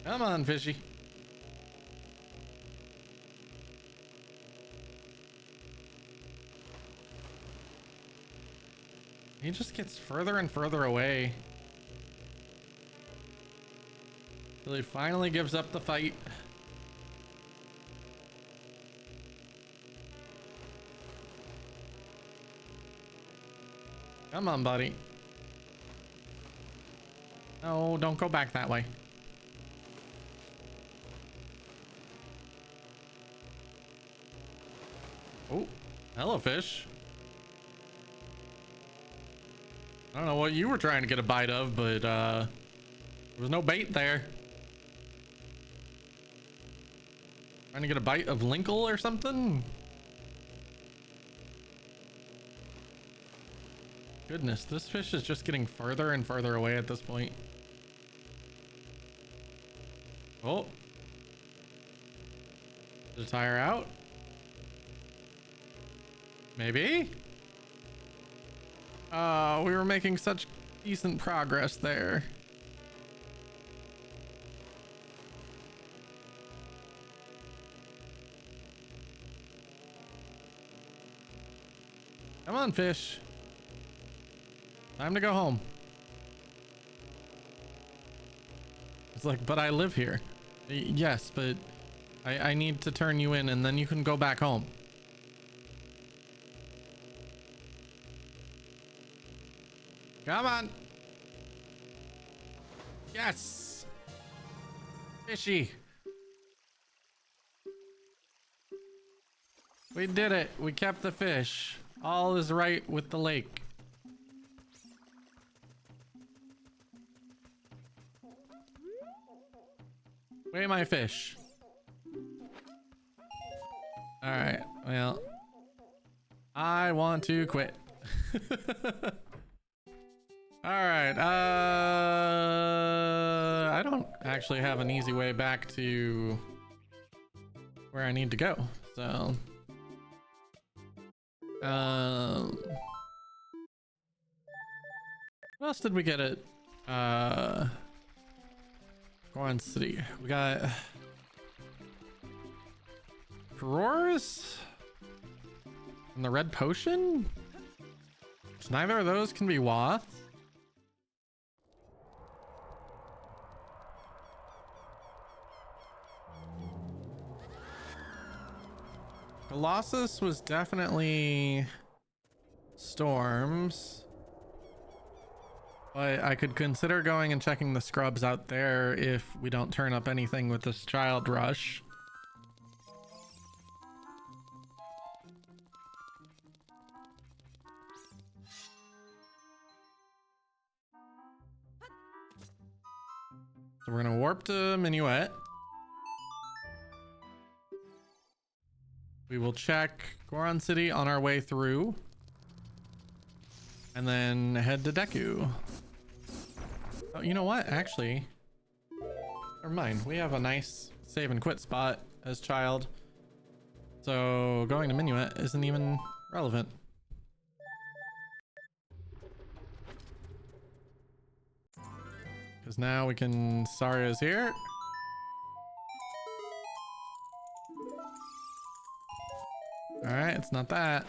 Come on, fishy. He just gets further and further away till he finally gives up the fight. Come on, buddy. No, don't go back that way. Oh, hello, fish. I don't know what you were trying to get a bite of, but there was no bait there. Trying to get a bite of Linkle or something? Goodness, this fish is just getting further and further away at this point. Oh. Did the tire out? Maybe? We were making such decent progress there. Come on, fish. Time to go home. It's like, but I live here. Yes, but I need to turn you in and then you can go back home. Come on. Yes. Fishy. We did it. We kept the fish. All is right with the lake. Where are my fish? All right. Well, I want to quit. All right. I don't actually have an easy way back to where I need to go. So, what else did we get at Goron City? We got Farore's and the red potion. Neither of those can be Wath. Colossus was definitely Storms, but I could consider going and checking the scrubs out there if we don't turn up anything with this child rush. So we're gonna warp to Minuet. We will check Goron City on our way through. And then head to Deku. Oh, you know what? Actually, never mind. We have a nice save and quit spot as child. So going to Minuet isn't even relevant. Because now we can... Saria's here. All right, it's not that.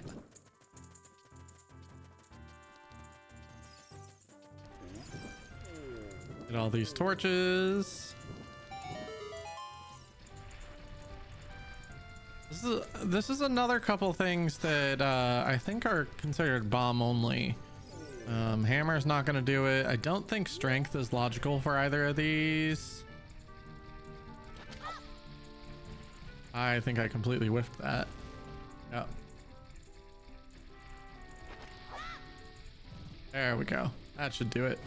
Get all these torches. This is another couple things that I think are considered bomb only. Hammer's not going to do it. I don't think strength is logical for either of these. I think I completely whiffed that. Yep. There we go. That should do it.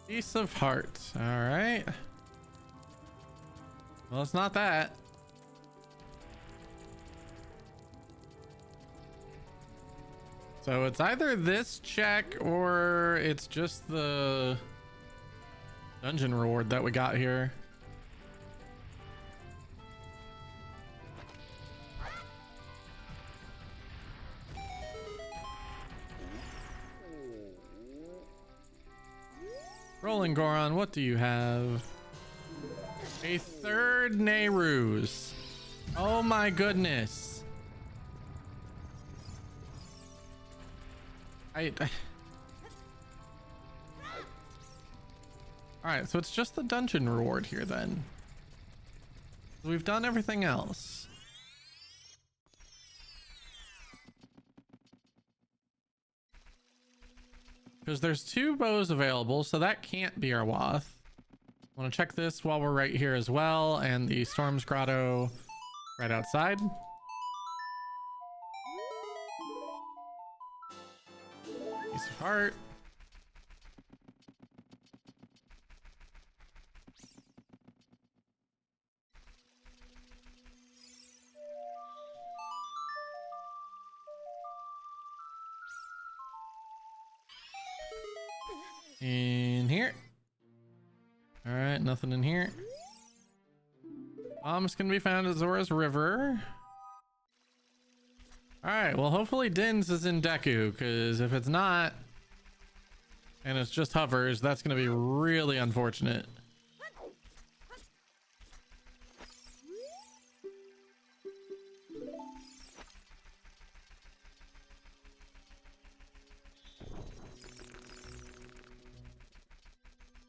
Piece of heart. All right. Well, it's not that. So it's either this check or it's just the dungeon reward that we got here. Rolling Goron, what do you have? A third Nehru's. Oh my goodness. All right, so it's just the dungeon reward here then. We've done everything else. because there's 2 bows available, so that can't be our Wath. Want to check this while we're right here as well, and the Storm's Grotto right outside. Piece of heart. In here. All right, nothing in here. Bombs can be found at Zora's River. All right, well, hopefully Din's is in Deku, because if it's not, and it's just hovers, that's going to be really unfortunate.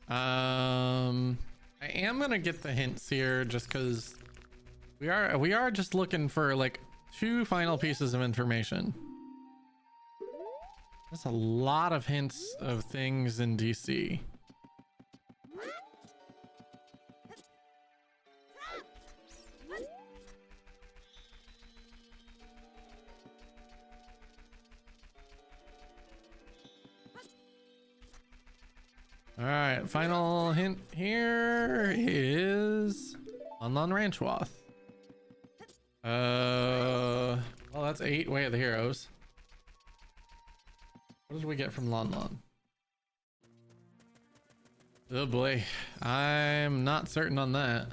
I am gonna get the hints here just because we are just looking for like 2 final pieces of information. That's a lot of hints of things in DC. All right, final hint here is Lon Ranch Wath. Well, that's 8 Way of the Heroes. What did we get from Lon? Oh boy, I'm not certain on that.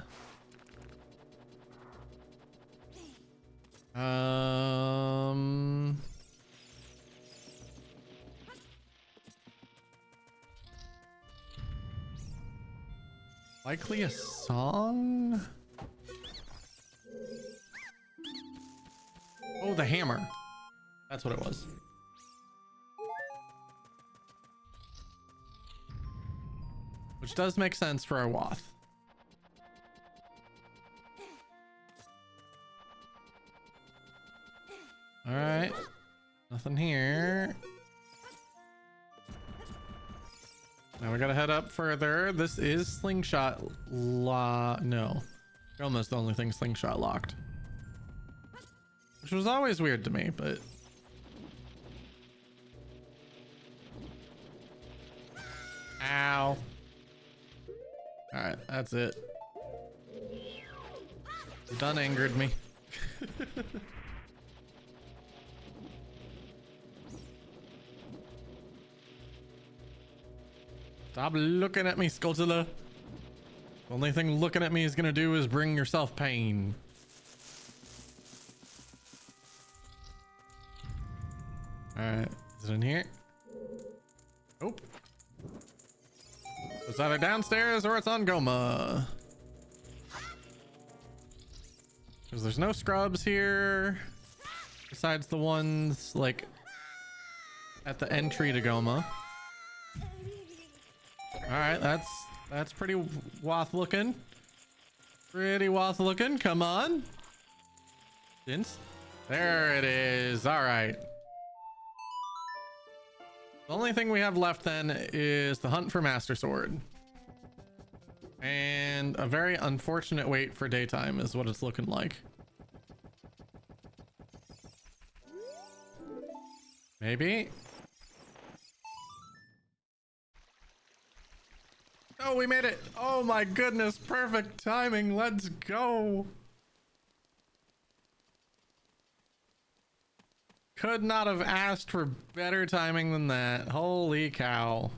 Likely a song? Oh, the hammer. That's what it was. Which does make sense for our Wath. All right. Nothing here. Now we gotta head up further. This is slingshot no. Almost the only thing slingshot locked. Which was always weird to me, but... Ow. Alright, that's it. You done angered me. Stop looking at me, Skulltula. The only thing looking at me is gonna do is bring yourself pain. Alright, is it in here? Nope. It's either downstairs or it's on Goma. Because there's no scrubs here. Besides the ones, like, at the entry to Goma. Alright, that's pretty Wath looking. Pretty Wath looking. Come on. Vince. There it is. Alright. The only thing we have left then is the hunt for Master Sword. And a very unfortunate wait for daytime is what it's looking like. Maybe. Oh, we made it. Oh my goodness. Perfect timing. Let's go. Could not have asked for better timing than that. Holy cow.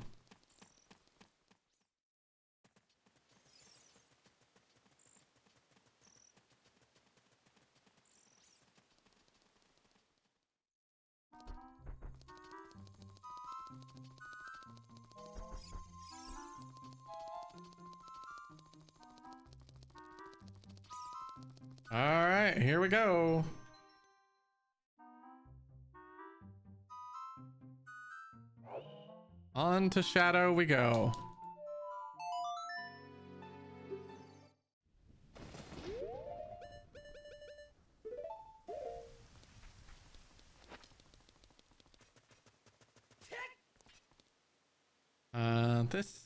All right, here we go. On to Shadow we go. want this.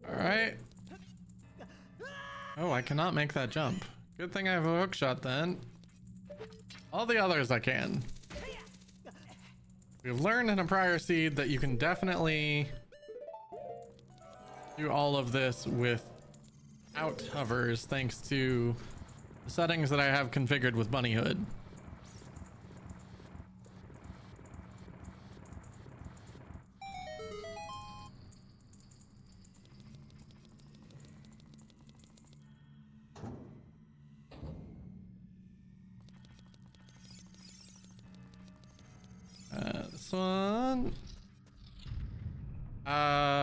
All right. Oh, I cannot make that jump. Good thing I have a hook shot then. All the others I can. We've learned in a prior seed that you can definitely do all of this without hovers thanks to the settings that I have configured with Bunnyhood. This one.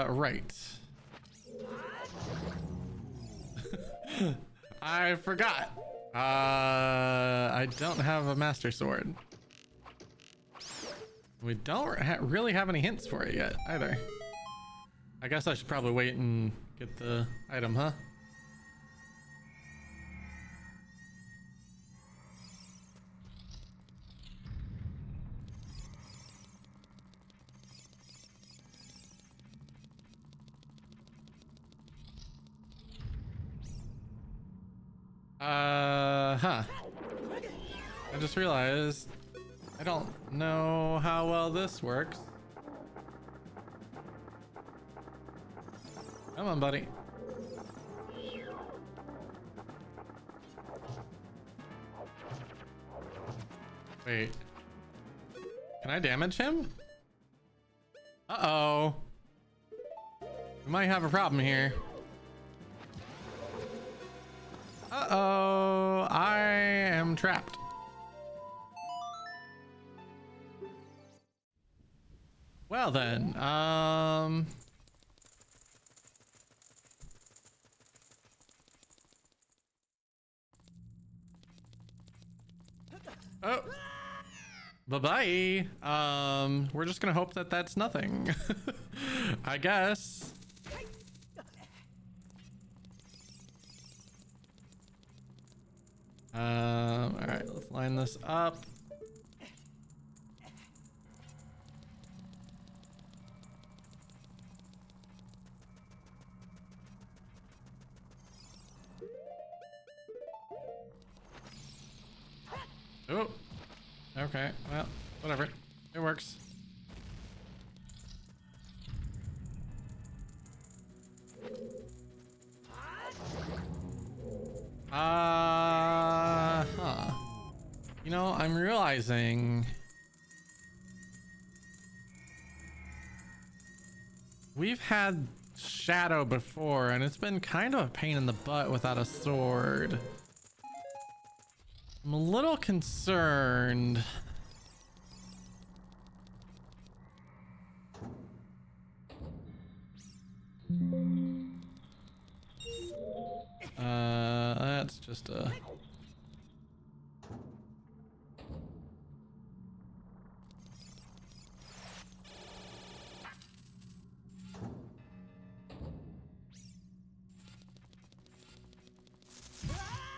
Right. I forgot. I don't have a master sword. We don't really have any hints for it yet either. I guess I should probably wait and get the item, huh? Huh. I just realized I don't know how well this works. Come on, buddy. Wait. Can I damage him? Uh-oh. We might have a problem here. Uh-oh, I am trapped. Well then, oh, bye-bye. We're just gonna hope that that's nothing. I guess. All right, let's line this up. Oh, okay, well, whatever, it works. Huh. You know, I'm realizing we've had Shadow before, and it's been kind of a pain in the butt without a sword. I'm a little concerned. That's just a...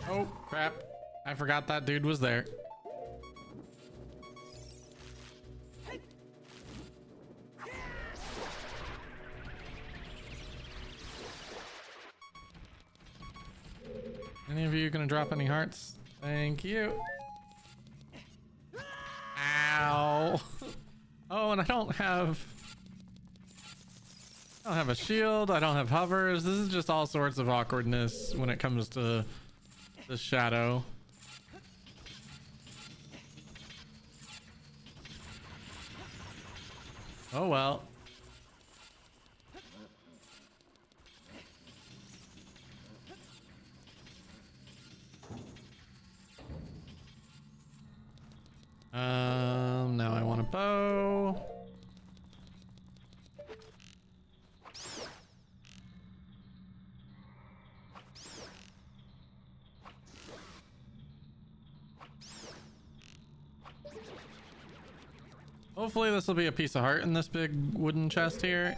Oh, crap. I forgot that dude was there. Any of you gonna drop any hearts? Thank you. Ow. Oh, and I don't have a shield. I don't have hovers. This is just all sorts of awkwardness when it comes to the Shadow. Oh well. Now I want a bow. Hopefully this will be a piece of heart in this big wooden chest here.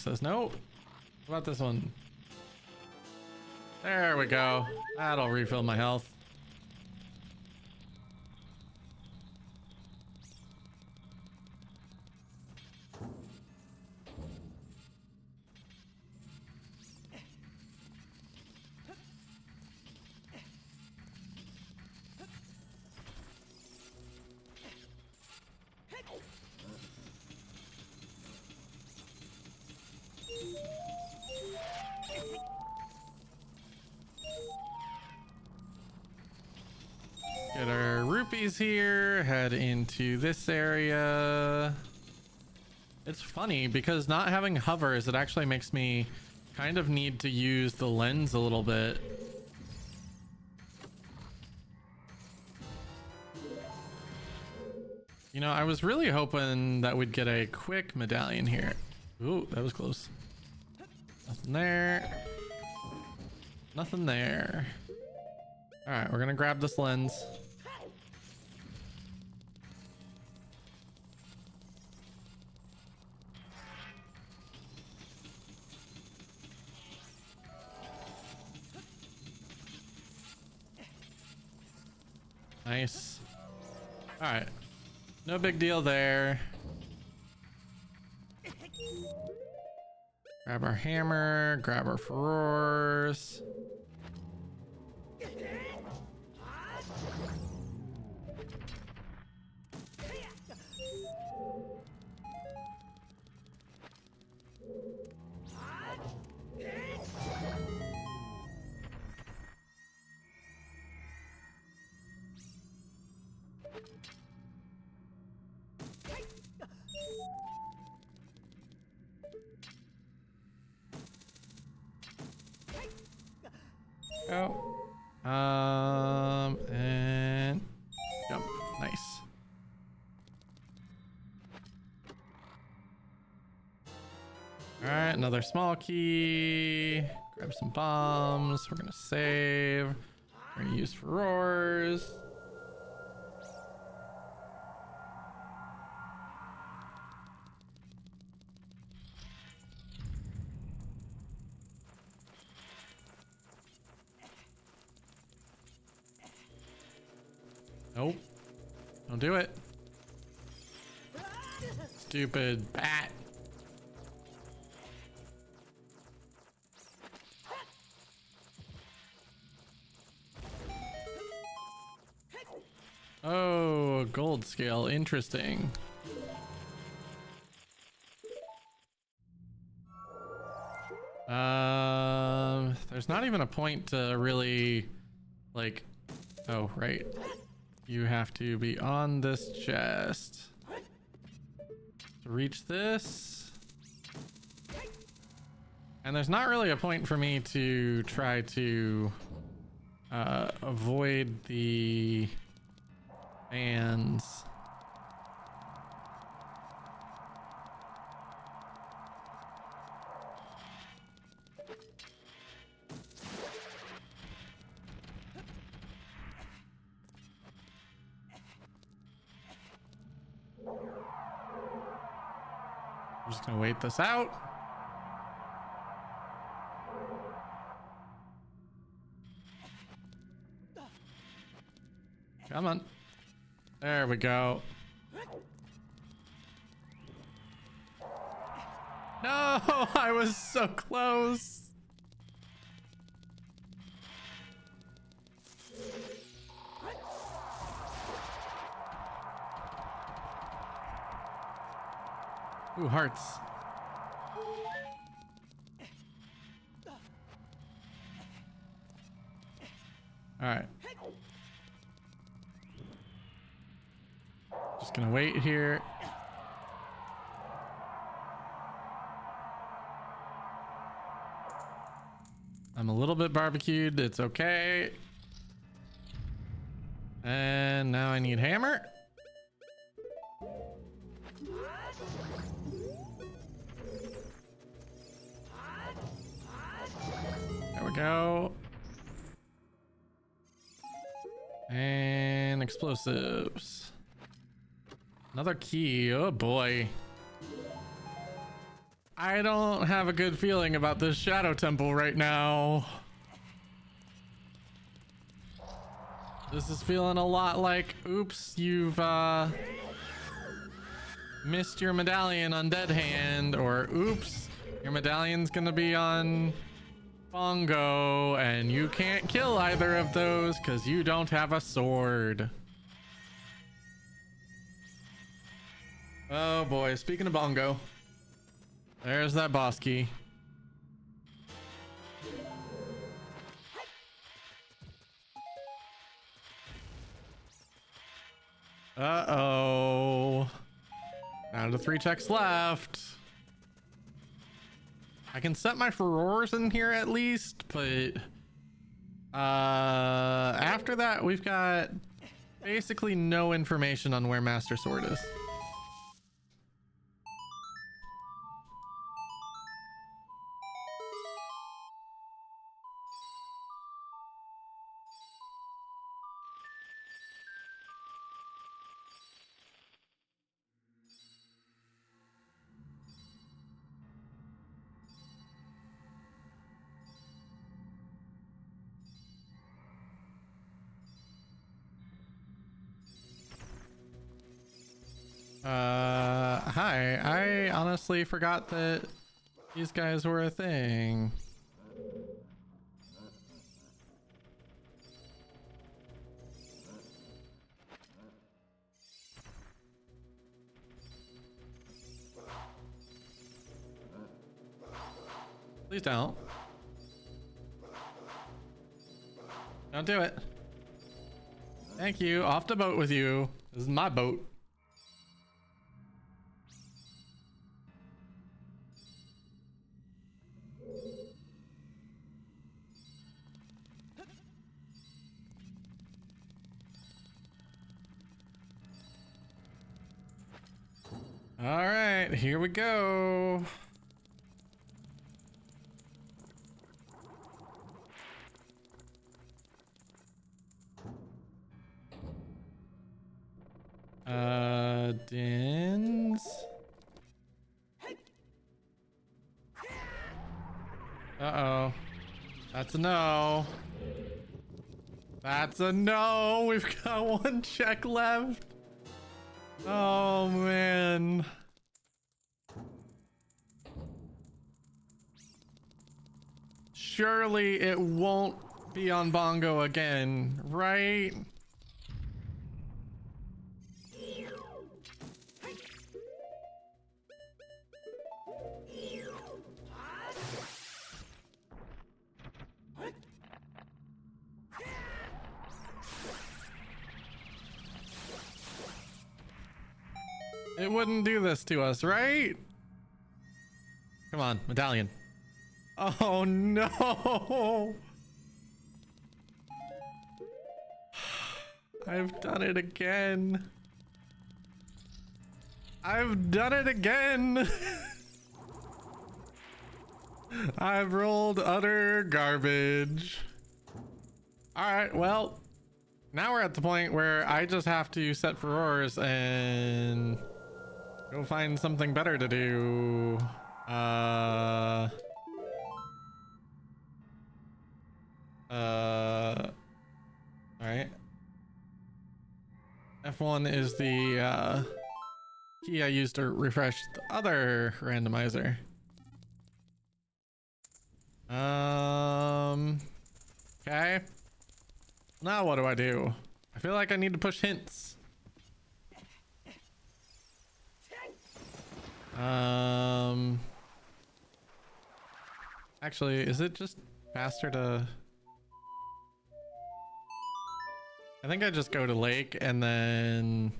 says no. What about this one? There we go. That'll refill my health. Get our rupees here, head into this area. It's funny because not having hovers, it actually makes me kind of need to use the lens a little bit. You know, I was really hoping that we'd get a quick medallion here. Ooh, that was close. Nothing there. Nothing there. All right, we're gonna grab this lens. Nice. All right. No big deal there. Grab our hammer, grab our Farores. Go. And jump. Nice. All right, another small key. Grab some bombs. We're gonna save. We're gonna use Farores. Nope. Don't do it. Stupid bat. Oh, gold scale. Interesting. There's not even a point to really, like, oh, right. You have to be on this chest to reach this. And there's not really a point for me to try to avoid the fans. I'm just gonna wait this out. Come on. There we go. No, I was so close. Ooh, hearts. All right. Just gonna wait here. I'm a little bit barbecued. It's okay. And now I need hammer. There we go. And explosives. Another key. Oh boy. I don't have a good feeling about this Shadow Temple right now. This is feeling a lot like, oops, you've missed your medallion on Dead Hand, or oops, your medallion's gonna be on Bongo, and you can't kill either of those because you don't have a sword. Oh boy, speaking of Bongo, there's that boss key. Uh-oh. Down to 3 checks left. I can set my Farores in here at least, but after that we've got basically no information on where Master Sword is. Hi. I honestly forgot that these guys were a thing. Please don't. Don't do it. Thank you. Off the boat with you. This is my boat. All right, here we go. Dins. Uh-oh. That's a no. That's a no. We've got 1 check left. Oh, man. Surely it won't be on Bongo again, right? It wouldn't do this to us, right? Come on, medallion. Oh no! I've done it again. I've done it again. I've rolled utter garbage. All right, well, now we're at the point where I just have to set Farores and go find something better to do. All right. F1 is the key I used to refresh the other randomizer. Okay. Now what do I do? I feel like I need to push hints. Actually, is it just faster to... I think I just go to lake and then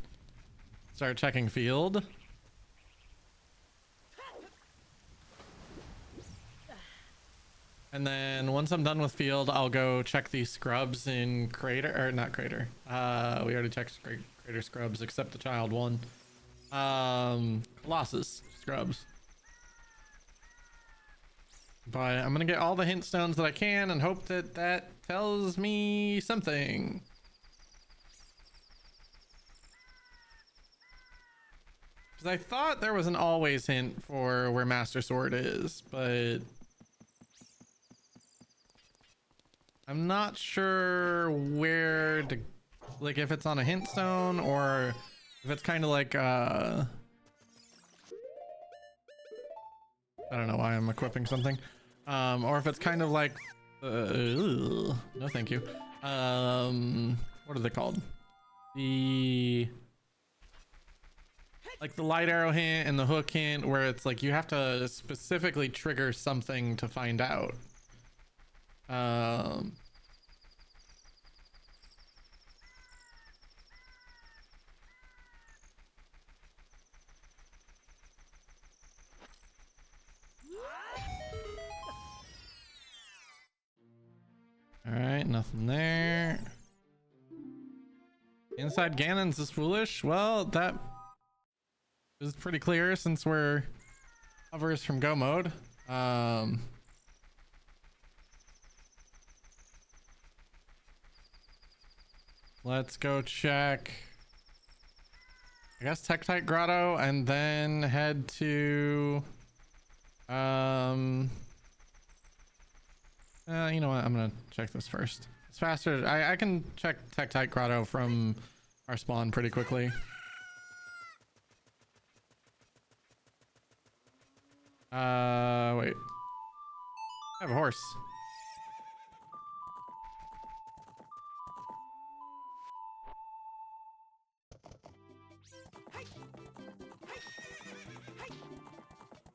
start checking field. And then once I'm done with field, I'll go check these scrubs in crater, or not crater. We already checked crater scrubs except the child one. Colossus scrubs. But I'm gonna get all the hint stones that I can and hope that that tells me something. Because 'Cause I thought there was an always hint for where Master Sword is, but I'm not sure where to, like, if it's on a hint stone or if it's kind of like I don't know why I'm equipping something, or if it's kind of like no thank you, what are they called, the like the light arrow hint and the hook hint, where it's like you have to specifically trigger something to find out. All right, nothing there. Inside Ganon's is foolish. Well, that is pretty clear since we're hovers from go mode. Let's go check, I guess, Tektite Grotto, and then head to you know what, I'm gonna check this first. It's faster. I can check Tektite Grotto from our spawn pretty quickly. Wait, I have a horse.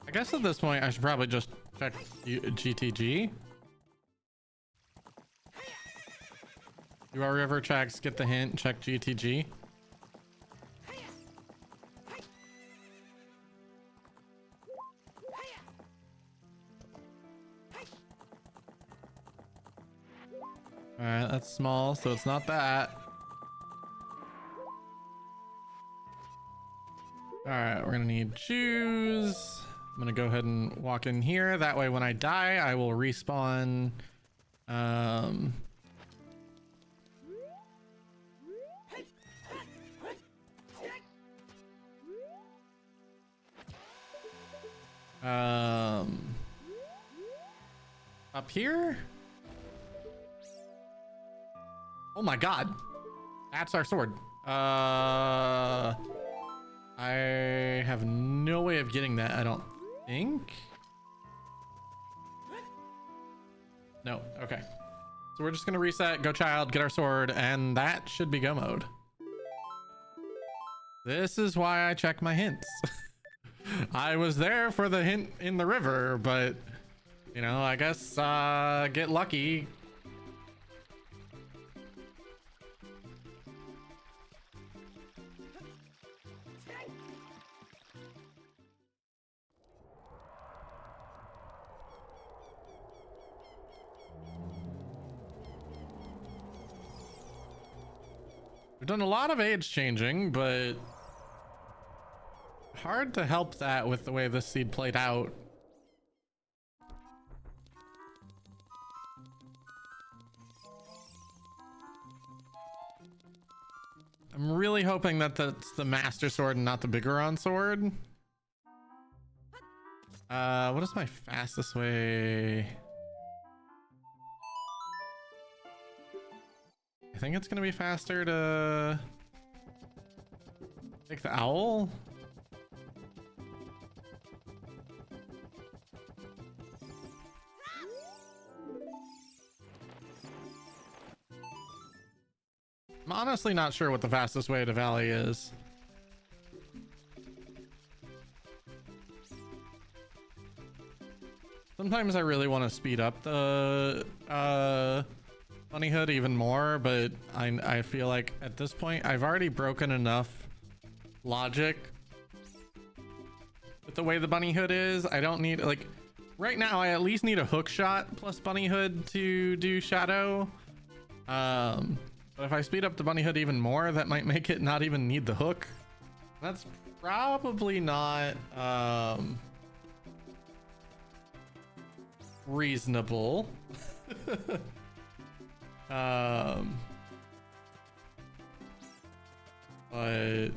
I guess at this point I should probably just check GTG. Do our river checks, get the hint, check GTG. Alright, that's small, so it's not that. Alright, we're gonna need shoes. I'm gonna go ahead and walk in here. That way when I die, I will respawn. Up here? Oh my god. That's our sword. I have no way of getting that, I don't think. No, okay. So we're just gonna reset, go child, get our sword, and that should be go mode. This is why I check my hints. I was there for the hint in the river, but you know, I guess get lucky. We've done a lot of age changing, but hard to help that with the way this seed played out. I'm really hoping that that's the Master Sword and not the Biggoron sword. What is my fastest way? I think it's gonna be faster to take the owl. I'm honestly not sure what the fastest way to Valley is. Sometimes I really want to speed up the bunny hood even more, but I feel like at this point I've already broken enough logic with the way the bunny hood is. I don't need, like, right now I at least need a hook shot plus bunny hood to do shadow. But if I speed up the bunny hood even more, that might make it not even need the hook. That's probably not reasonable. But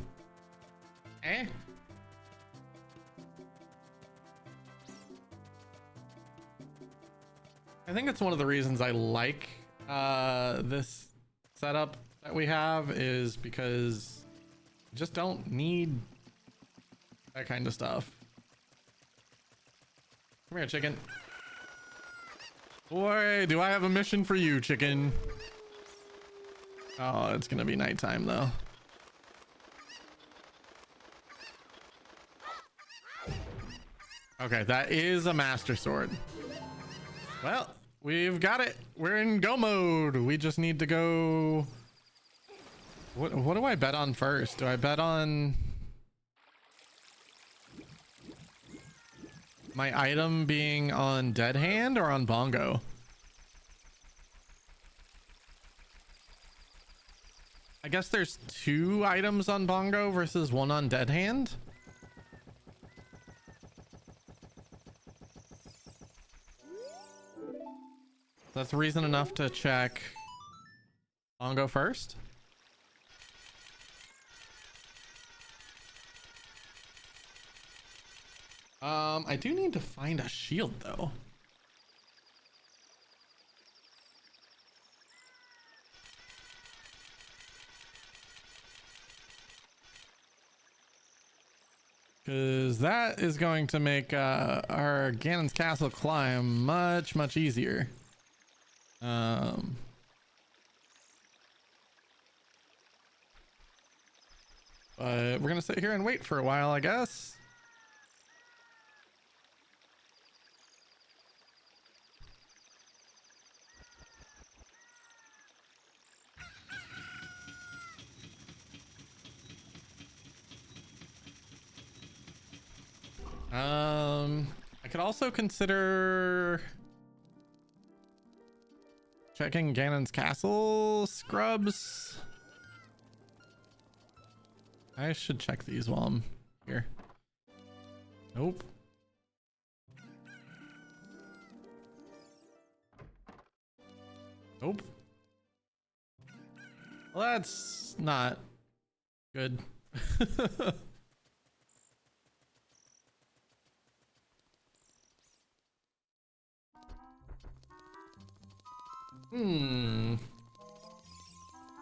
I think it's one of the reasons I like this setup that we have, is because you just don't need that kind of stuff. Come here, chicken. Boy, do I have a mission for you, chicken. Oh, it's gonna be nighttime though. Okay, that is a master sword. Well, we've got it. We're in go mode. We just need to go. What do I bet on first? Do I bet on my item being on dead hand or on bongo? I guess there's 2 items on bongo versus 1 on dead hand. That's reason enough to check bongo first. I do need to find a shield though. Because that is going to make our Ganon's Castle climb much easier. But we're gonna sit here and wait for a while, I guess. I could also consider checking Ganon's Castle scrubs. I should check these while I'm here. Nope. Nope. Well, that's not good. You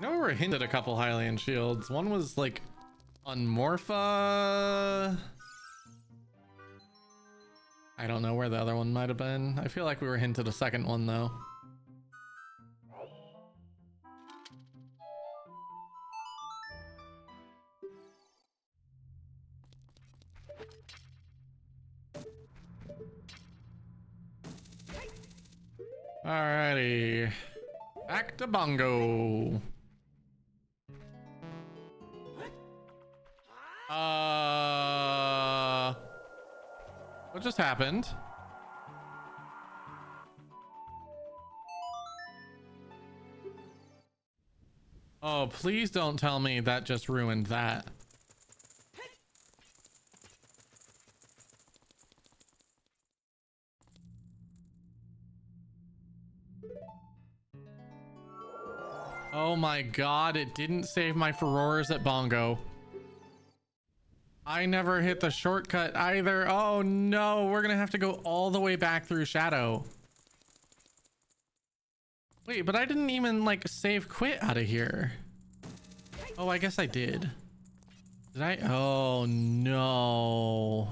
know, we were hinted a couple Hylian shields. One was like on Morpha. I don't know where the other one might have been. I feel like we were hinted a second one though. Alrighty, back to bongo. What just happened? Oh, please don't tell me that just ruined that. Oh my god, it didn't save my Farores at bongo. I never hit the shortcut either. Oh no, we're gonna have to go all the way back through Shadow. Wait, but I didn't even like save quit out of here. Oh, I guess I did. Did I? Oh no.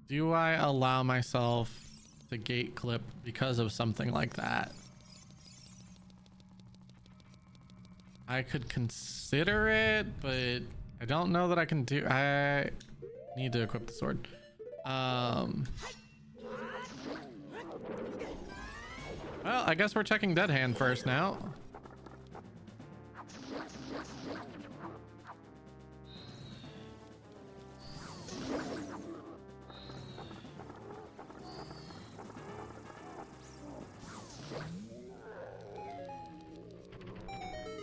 Do I allow myself to gate clip because of something like that? I could consider it, but I don't know that I can do. I need to equip the sword. Well, I guess we're checking dead hand first now.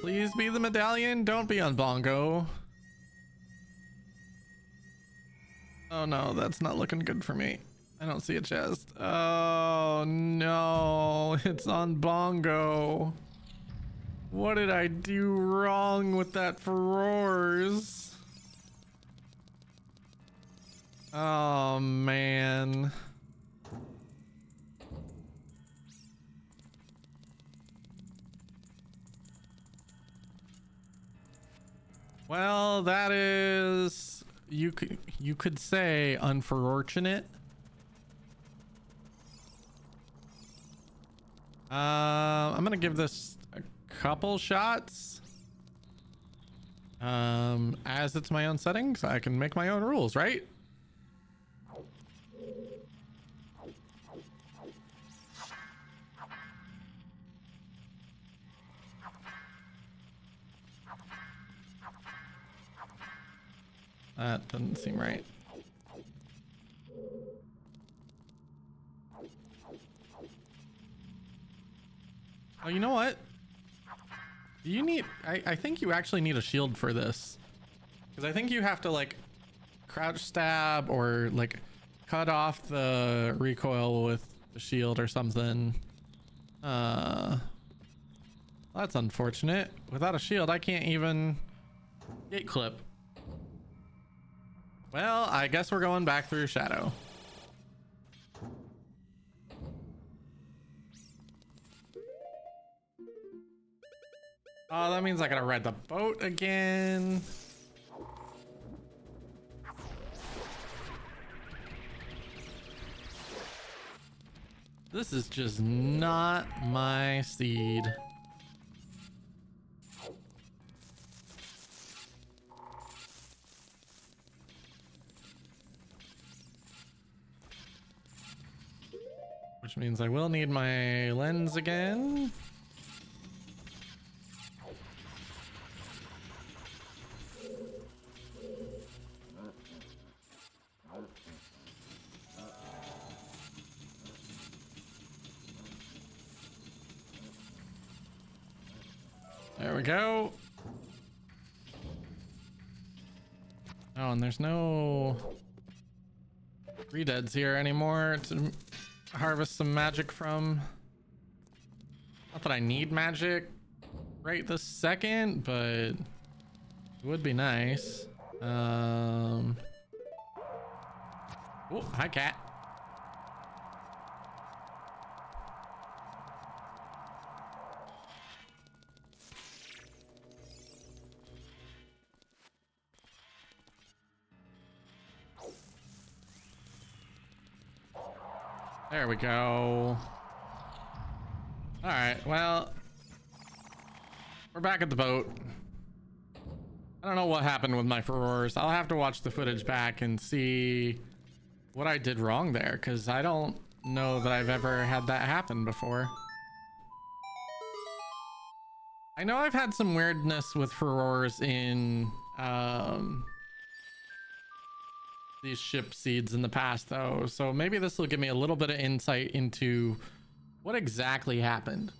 Please be the medallion. Don't be on bongo. Oh no, that's not looking good for me. I don't see a chest. Oh no, it's on bongo. What did I do wrong with that Farore's? Oh, man. Well, that is, you could say unfortunate. I'm gonna give this a couple shots. As it's my own settings, I can make my own rules, right? That doesn't seem right. Oh, you know what? Do you need... I think you actually need a shield for this. Because I think you have to, like, crouch stab or, like, cut off the recoil with the shield or something. That's unfortunate. Without a shield, I can't even gate clip. Well, I guess we're going back through Shadow. Oh, that means I gotta ride the boat again. This is just not my seed. Which means I will need my lens again. There we go. Oh, and there's no redeads here anymore to harvest some magic from. Not that I need magic right this second, but it would be nice. Oh, hi, cat. There we go. All right, well, we're back at the boat. I don't know what happened with my Farores. I'll have to watch the footage back and see what I did wrong there, because I don't know that I've ever had that happen before. I know I've had some weirdness with Farores in these ship seeds in the past, though, so maybe this will give me a little bit of insight into what exactly happened.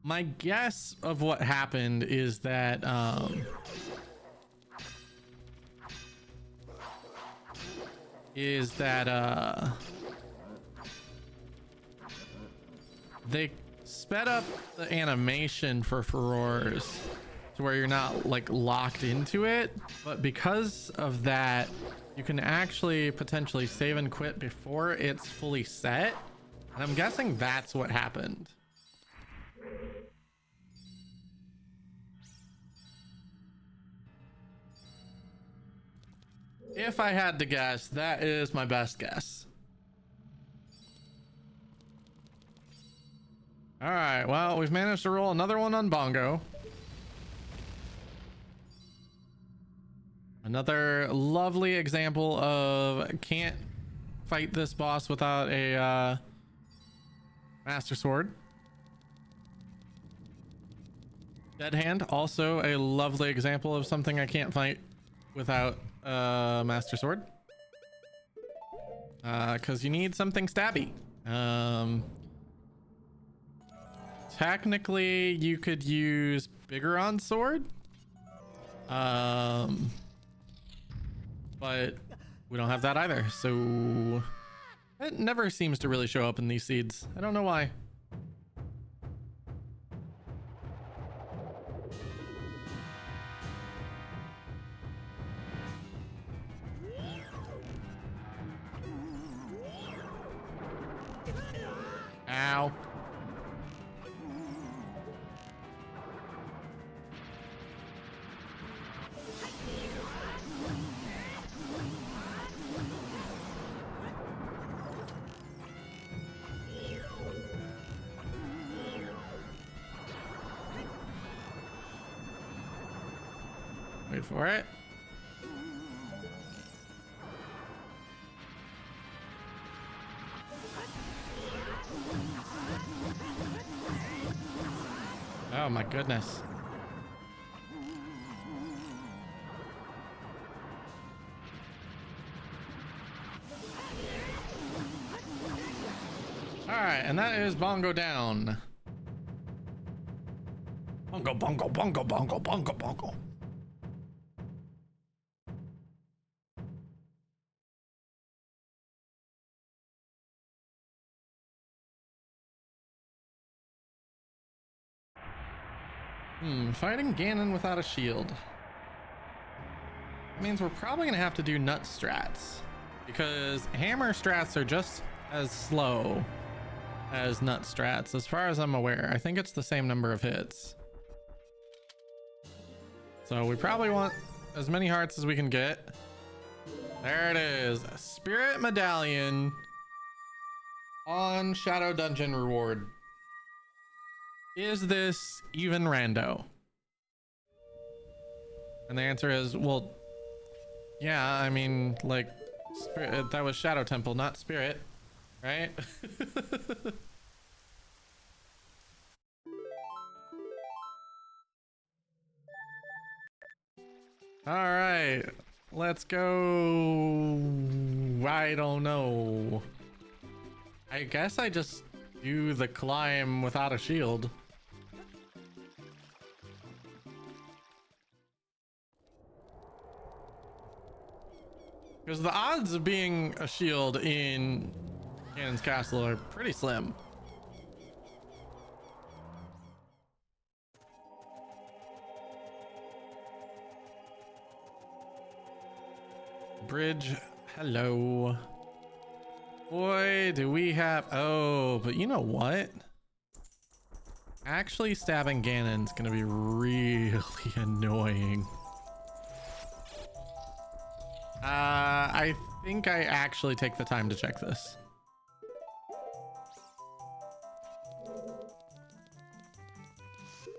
My guess of what happened is that they sped up the animation for Farores to where you're not like locked into it, but because of that, you can actually potentially save and quit before it's fully set. And I'm guessing that's what happened. If I had to guess, that is my best guess. All right, well, we've managed to roll another one on Bongo. Another lovely example of can't fight this boss without a Master Sword. Dead Hand, also a lovely example of something I can't fight without Master Sword. Because you need something stabby. Technically, you could use Biggoron Sword. But we don't have that either, so it never seems to really show up in these seeds. I don't know why. Wait for it. Oh my goodness. All right, and that is bongo down. Bongo, bongo, bongo, bongo, bongo, bongo. Fighting Ganon without a shield. That means we're probably gonna have to do nut strats, because hammer strats are just as slow as nut strats as far as I'm aware. I think it's the same number of hits. So we probably want as many hearts as we can get. There it is. A Spirit Medallion on Shadow Dungeon reward. Is this even rando? And the answer is, well, yeah, I mean, like, Spirit, that was Shadow Temple, not Spirit, right? All right, let's go. I don't know. I guess I just do the climb without a shield. Because the odds of being a shield in Ganon's castle are pretty slim. Bridge, hello. Boy, do we have... Oh, but you know what? Actually stabbing Ganon's gonna be really annoying. I think I actually take the time to check this.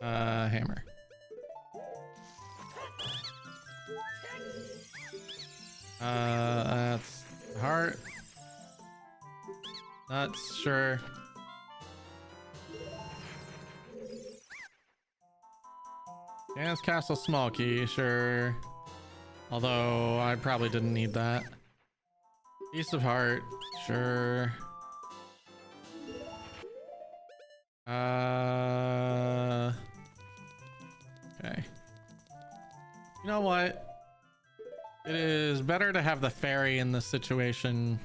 Hammer. That's heart. Not sure. Ganon's Castle small key, sure. Although I probably didn't need that. Piece of heart, sure. Okay. You know what? It is better to have the fairy in this situation,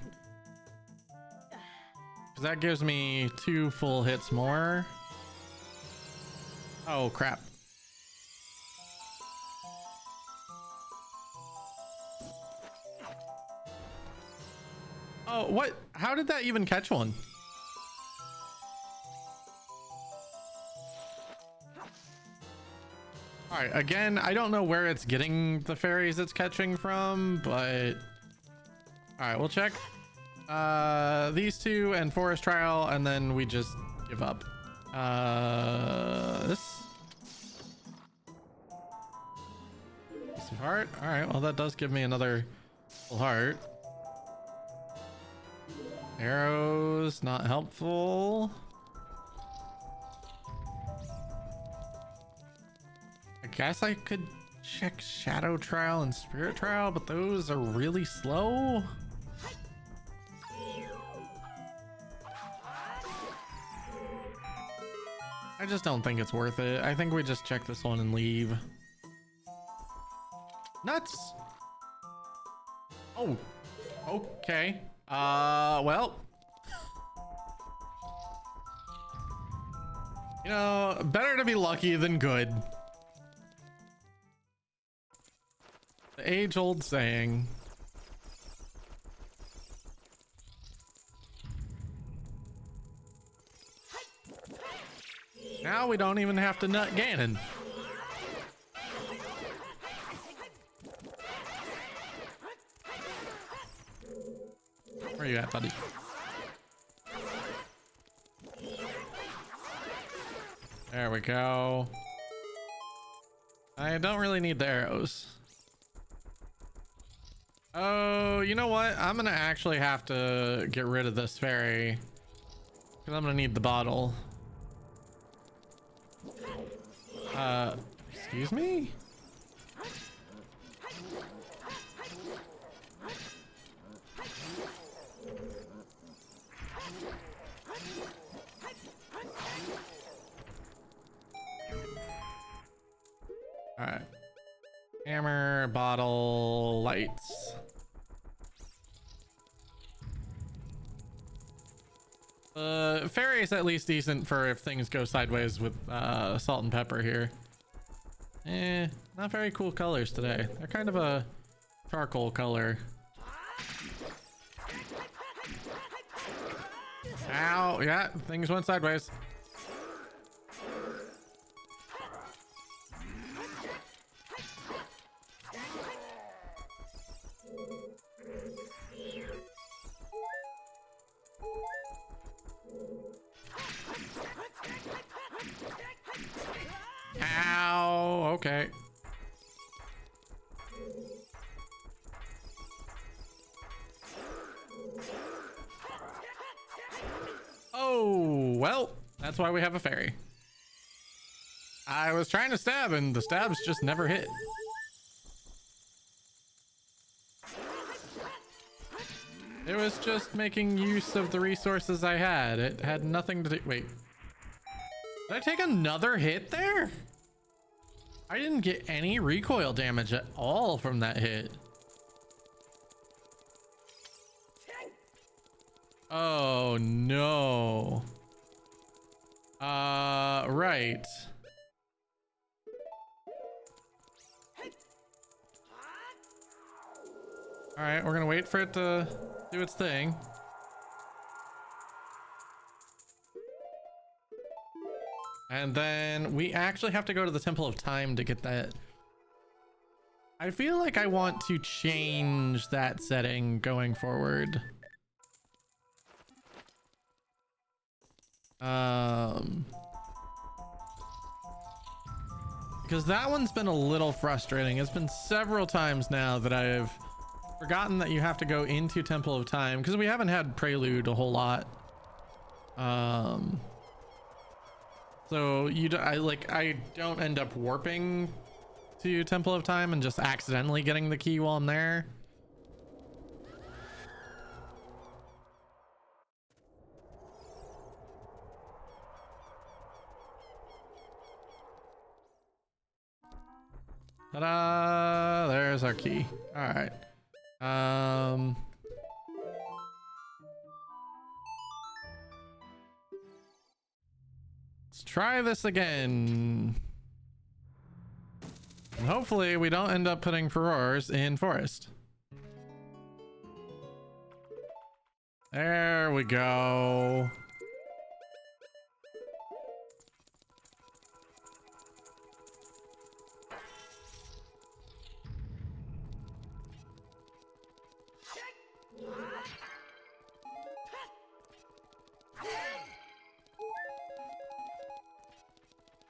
because that gives me 2 full hits more. Oh crap. Oh, what? How did that even catch one? All right, again, I don't know where it's getting the fairies it's catching from, but all right, we'll check these 2 and Forest Trial, and then we just give up. This piece of heart. All right, well, that does give me another full heart. Arrows, not helpful. I guess I could check Shadow Trial and Spirit Trial, but those are really slow. I just don't think it's worth it. I think we just check this one and leave. Nuts. Oh, okay. Well, you know, better to be lucky than good. The age-old saying. Now we don't even have to nut Ganon. Where you at, buddy? There we go. I don't really need the arrows. Oh, you know what? I'm gonna actually have to get rid of this fairy because I'm gonna need the bottle. Excuse me? All right. Hammer, bottle, lights. Fairy is at least decent for if things go sideways with salt and pepper here. Not very cool colors today. They're kind of a charcoal color. Ow, yeah, things went sideways. Ow, okay. Oh, well, that's why we have a fairy. I was trying to stab and the stabs just never hit. It was just making use of the resources I had. It had nothing to do. Wait, did I take another hit there? I didn't get any recoil damage at all from that hit. Oh no. Right. All right, we're gonna wait for it to do its thing. And then we actually have to go to the Temple of Time to get that. I feel like I want to change that setting going forward. Because that one's been a little frustrating. It's been several times now that I've forgotten that you have to go into Temple of Time because we haven't had Prelude a whole lot. So I don't end up warping to Temple of Time and just accidentally getting the key while I'm there. Ta-da! There's our key. All right. Let's try this again. And hopefully we don't end up putting Farores in forest. There we go.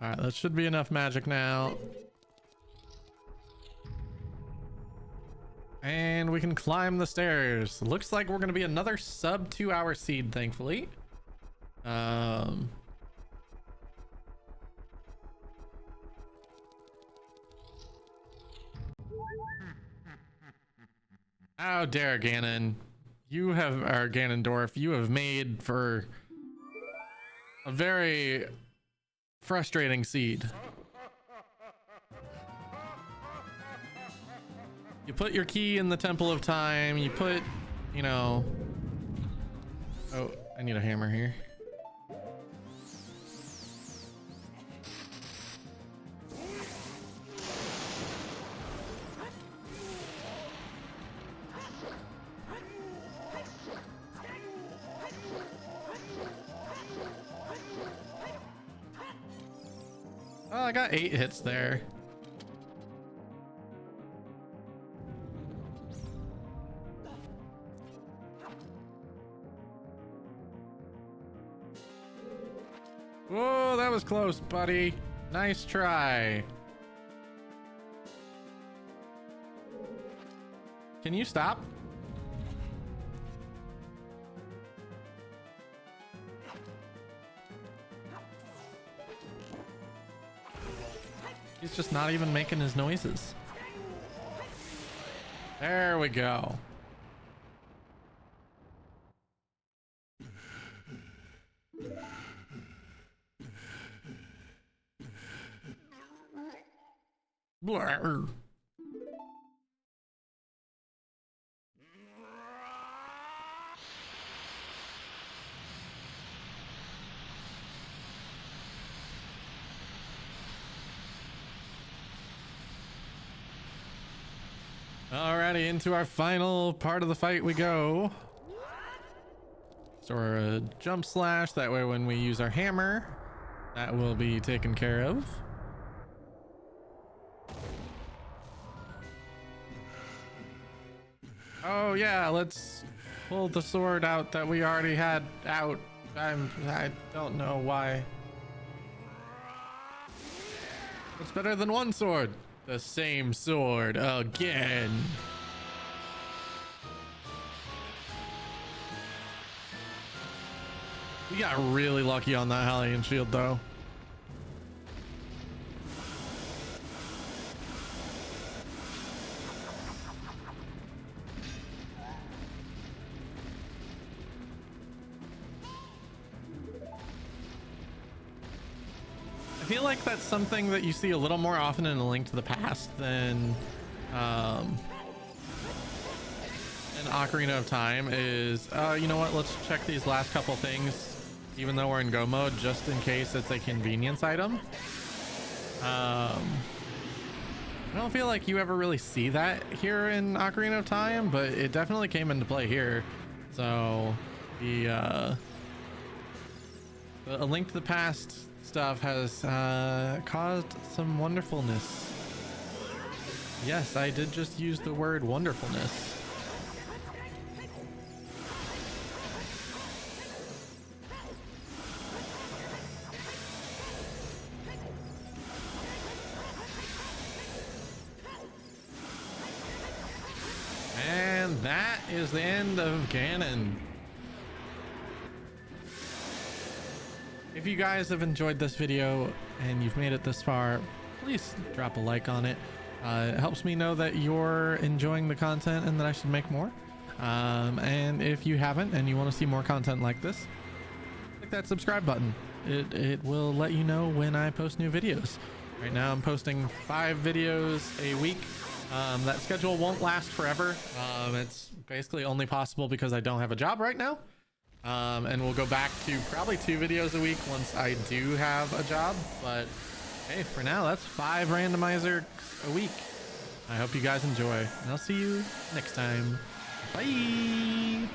All right, that should be enough magic now. And we can climb the stairs. Looks like we're going to be another sub 2-hour seed, thankfully. How dare Ganon. You have, or Ganondorf, you have made for a very frustrating seed. You put your key in the Temple of Time, you put, you know... Oh, I need a hammer here. Oh, I got 8 hits there. Whoa, that was close, buddy. Nice try. Can you stop? He's just not even making his noises. There we go. Blur. Alrighty, into our final part of the fight we go. So a jump slash, that way when we use our hammer, that will be taken care of. Oh yeah, let's pull the sword out that we already had out. I don't know why. What's better than one sword? The same sword again. We got really lucky on that Harkinian shield though. I feel like that's something that you see a little more often in A Link to the Past than in Ocarina of Time is, you know what, let's check these last couple things even though we're in go mode, just in case it's a convenience item. I don't feel like you ever really see that here in Ocarina of Time, but it definitely came into play here. So the A Link to the Past stuff has caused some wonderfulness. Yes, I did just use the word wonderfulness. And that is the end of Ganon. If you guys have enjoyed this video and you've made it this far, please drop a like on it. It helps me know that you're enjoying the content and that I should make more. And if you haven't and you want to see more content like this, click that subscribe button. It will let you know when I post new videos. Right now I'm posting 5 videos a week. That schedule won't last forever. It's basically only possible because I don't have a job right now. And we'll go back to probably 2 videos a week once I do have a job. But hey, for now, that's 5 randomizer a week. I hope you guys enjoy, and I'll see you next time. Bye.